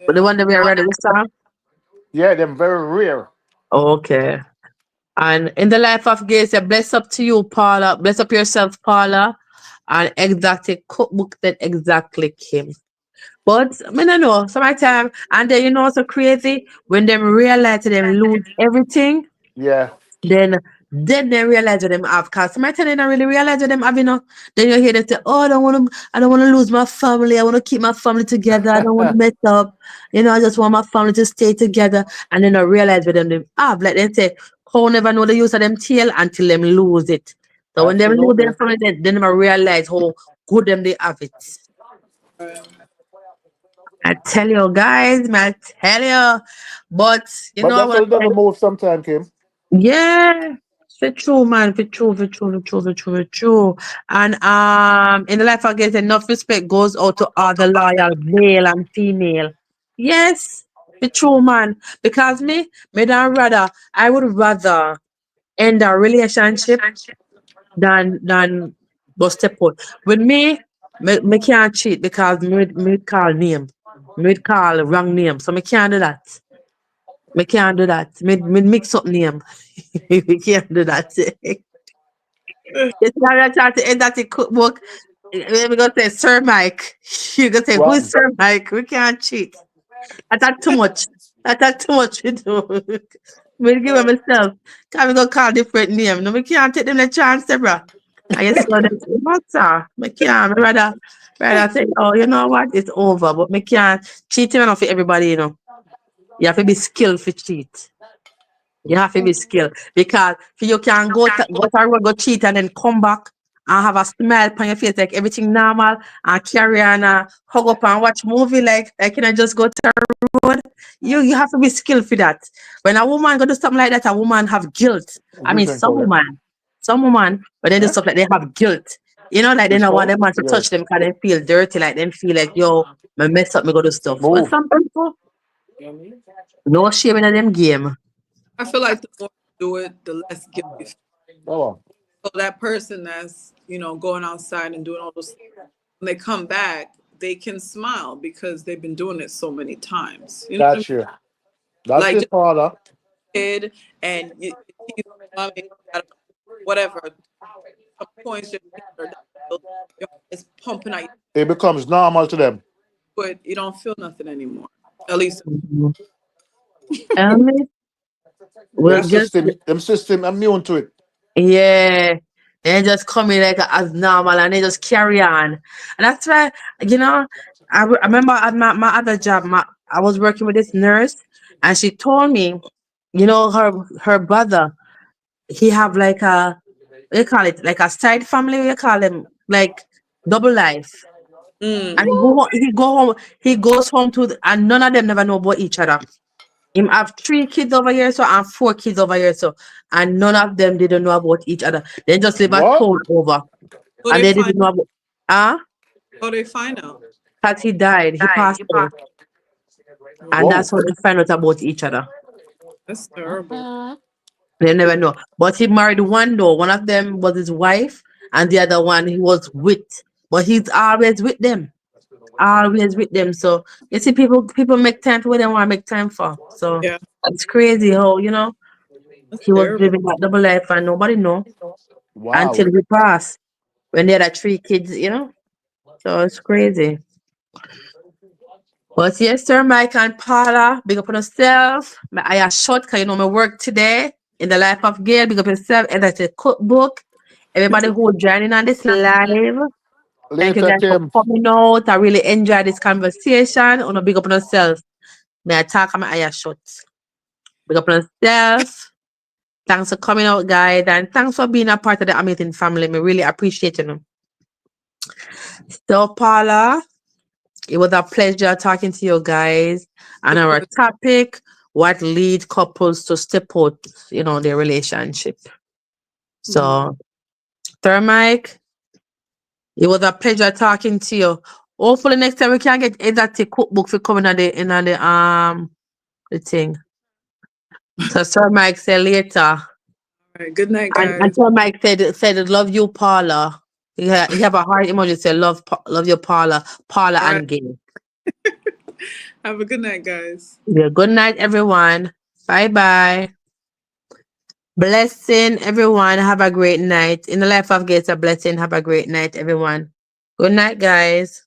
the Yeah. one that we are ride out the storm. Yeah, them very rare. Okay. And in the life of Gay, say, bless up to you, Paula. Bless up yourself, Paula. And exactly cookbook that exactly came. But I don't know, sometimes, and then so crazy when them realize them lose everything, Yeah. then they realize what them have. Cause sometimes they don't really realize what them have, Then you hear them say, oh, I don't wanna lose my family. I wanna keep my family together. I don't wanna mess up. I just want my family to stay together. And then I realize what them have. Like they say, cow never know the use of them tail until them lose it. So when them lose their Absolutely. family, then they realize how good them they have it. Right. I tell you guys, man, I tell you. But But that's what? how the devil move sometime, Kim. Yeah, for true, man, for true. And in the life of guys, enough respect goes out to all the loyal male and female. Yes, for true, man. Because I would rather end a relationship than go step out. With me can't cheat because me call name, me call wrong name, so me can't do that. Me can't do that. Me mix up name. We can't do that. It's not gonna try to end that in cookbook. We're gonna say Sir Mike. You're gonna say who What? is Sir Mike? We can't cheat. That's too much. That's too much we do. We give Right. him myself. Can we go call different name? No, we can't take them the chance, Deborah. I just saw them say, matter. We can't. Me rather say, oh, you know what? It's over. But me can't cheating enough for everybody, You have to be skilled for cheat. You have to be skilled because if you can go to road, go cheat and then come back and have a smile on your face like everything normal and carry on and hug up and watch movie like just go to road. You have to be skilled for that. When a woman go do something like that, a woman have guilt. I mean Which one call it? some woman when they do Huh? stuff like they have guilt. Like they Which don't want call? them man to Yeah. touch them because they feel dirty, like them feel like yo, me mess up, me go do stuff. But Move. some people no shame in them game. I feel like the more you do it, the less guilt you feel. Come on. So that person that's, going outside and doing all those things, when they come back, they can smile because they've been doing it so many times. You know what I mean? That's you. That's Like it, just Paula. a kid and you tease mommy, you gotta, whatever, some points just or that, your heart is pumping out, It becomes normal to them. but you don't feel nothing anymore. At least Mhm. Um, well, Them just system immune to it. yeah. They just come in like as normal and they just carry on. And that's why, you know, I remember at my other job, I was working with this nurse and she told me, you know, her brother, he have like a, what you call it, like a side family, what you call them, like double life. And Mm. he goes home and none of them never know about each other. Him have 3 kids over here, so and 4 kids over here, so and none of them didn't know about each other. They just live a What? town over, Oh, and they they find didn't know about oh they find out. that he died, he passed away, and Wow. that's Whoa. how they find out about each other. That's terrible. They never know. But he married one though. One of them was his wife, and the other one he was with. But he's always with them, always with them. So you see, people make time for what they want to make time for. So Yeah, it's crazy how that's he was terrible. living that double life and nobody know until Wow. he passed. When they had 3 kids. So it's crazy. But yes, sir, Mike and Paula, big up on yourself. I am short because my work today in the life of Gail, big up yourself, and that's a cookbook. Everybody who joining on this live, thank you Later, guys for Kim. coming out. I really enjoyed this conversation. On a big up on yourself. May I talk on my eye shut. Big up on yourself. Thanks for coming out, guys, and thanks for being a part of the amazing family. We really appreciate you. So, Paula, it was a pleasure talking to you guys. And our topic, what lead couples to step out, their relationship. So, Thermike, it was a pleasure talking to you. Hopefully next time we can get exact cookbook for coming the thing. So Sir Mike said later. All right. Good night, And guys. Sir Mike said love you, Paula. He have a heart emoji say love you, Paula All right. and Gail. Have a good night, guys. Yeah, good night, everyone. Bye. Blessing, everyone. Have a great night. In the life of Gates, a blessing. Have a great night, everyone. Good night, guys.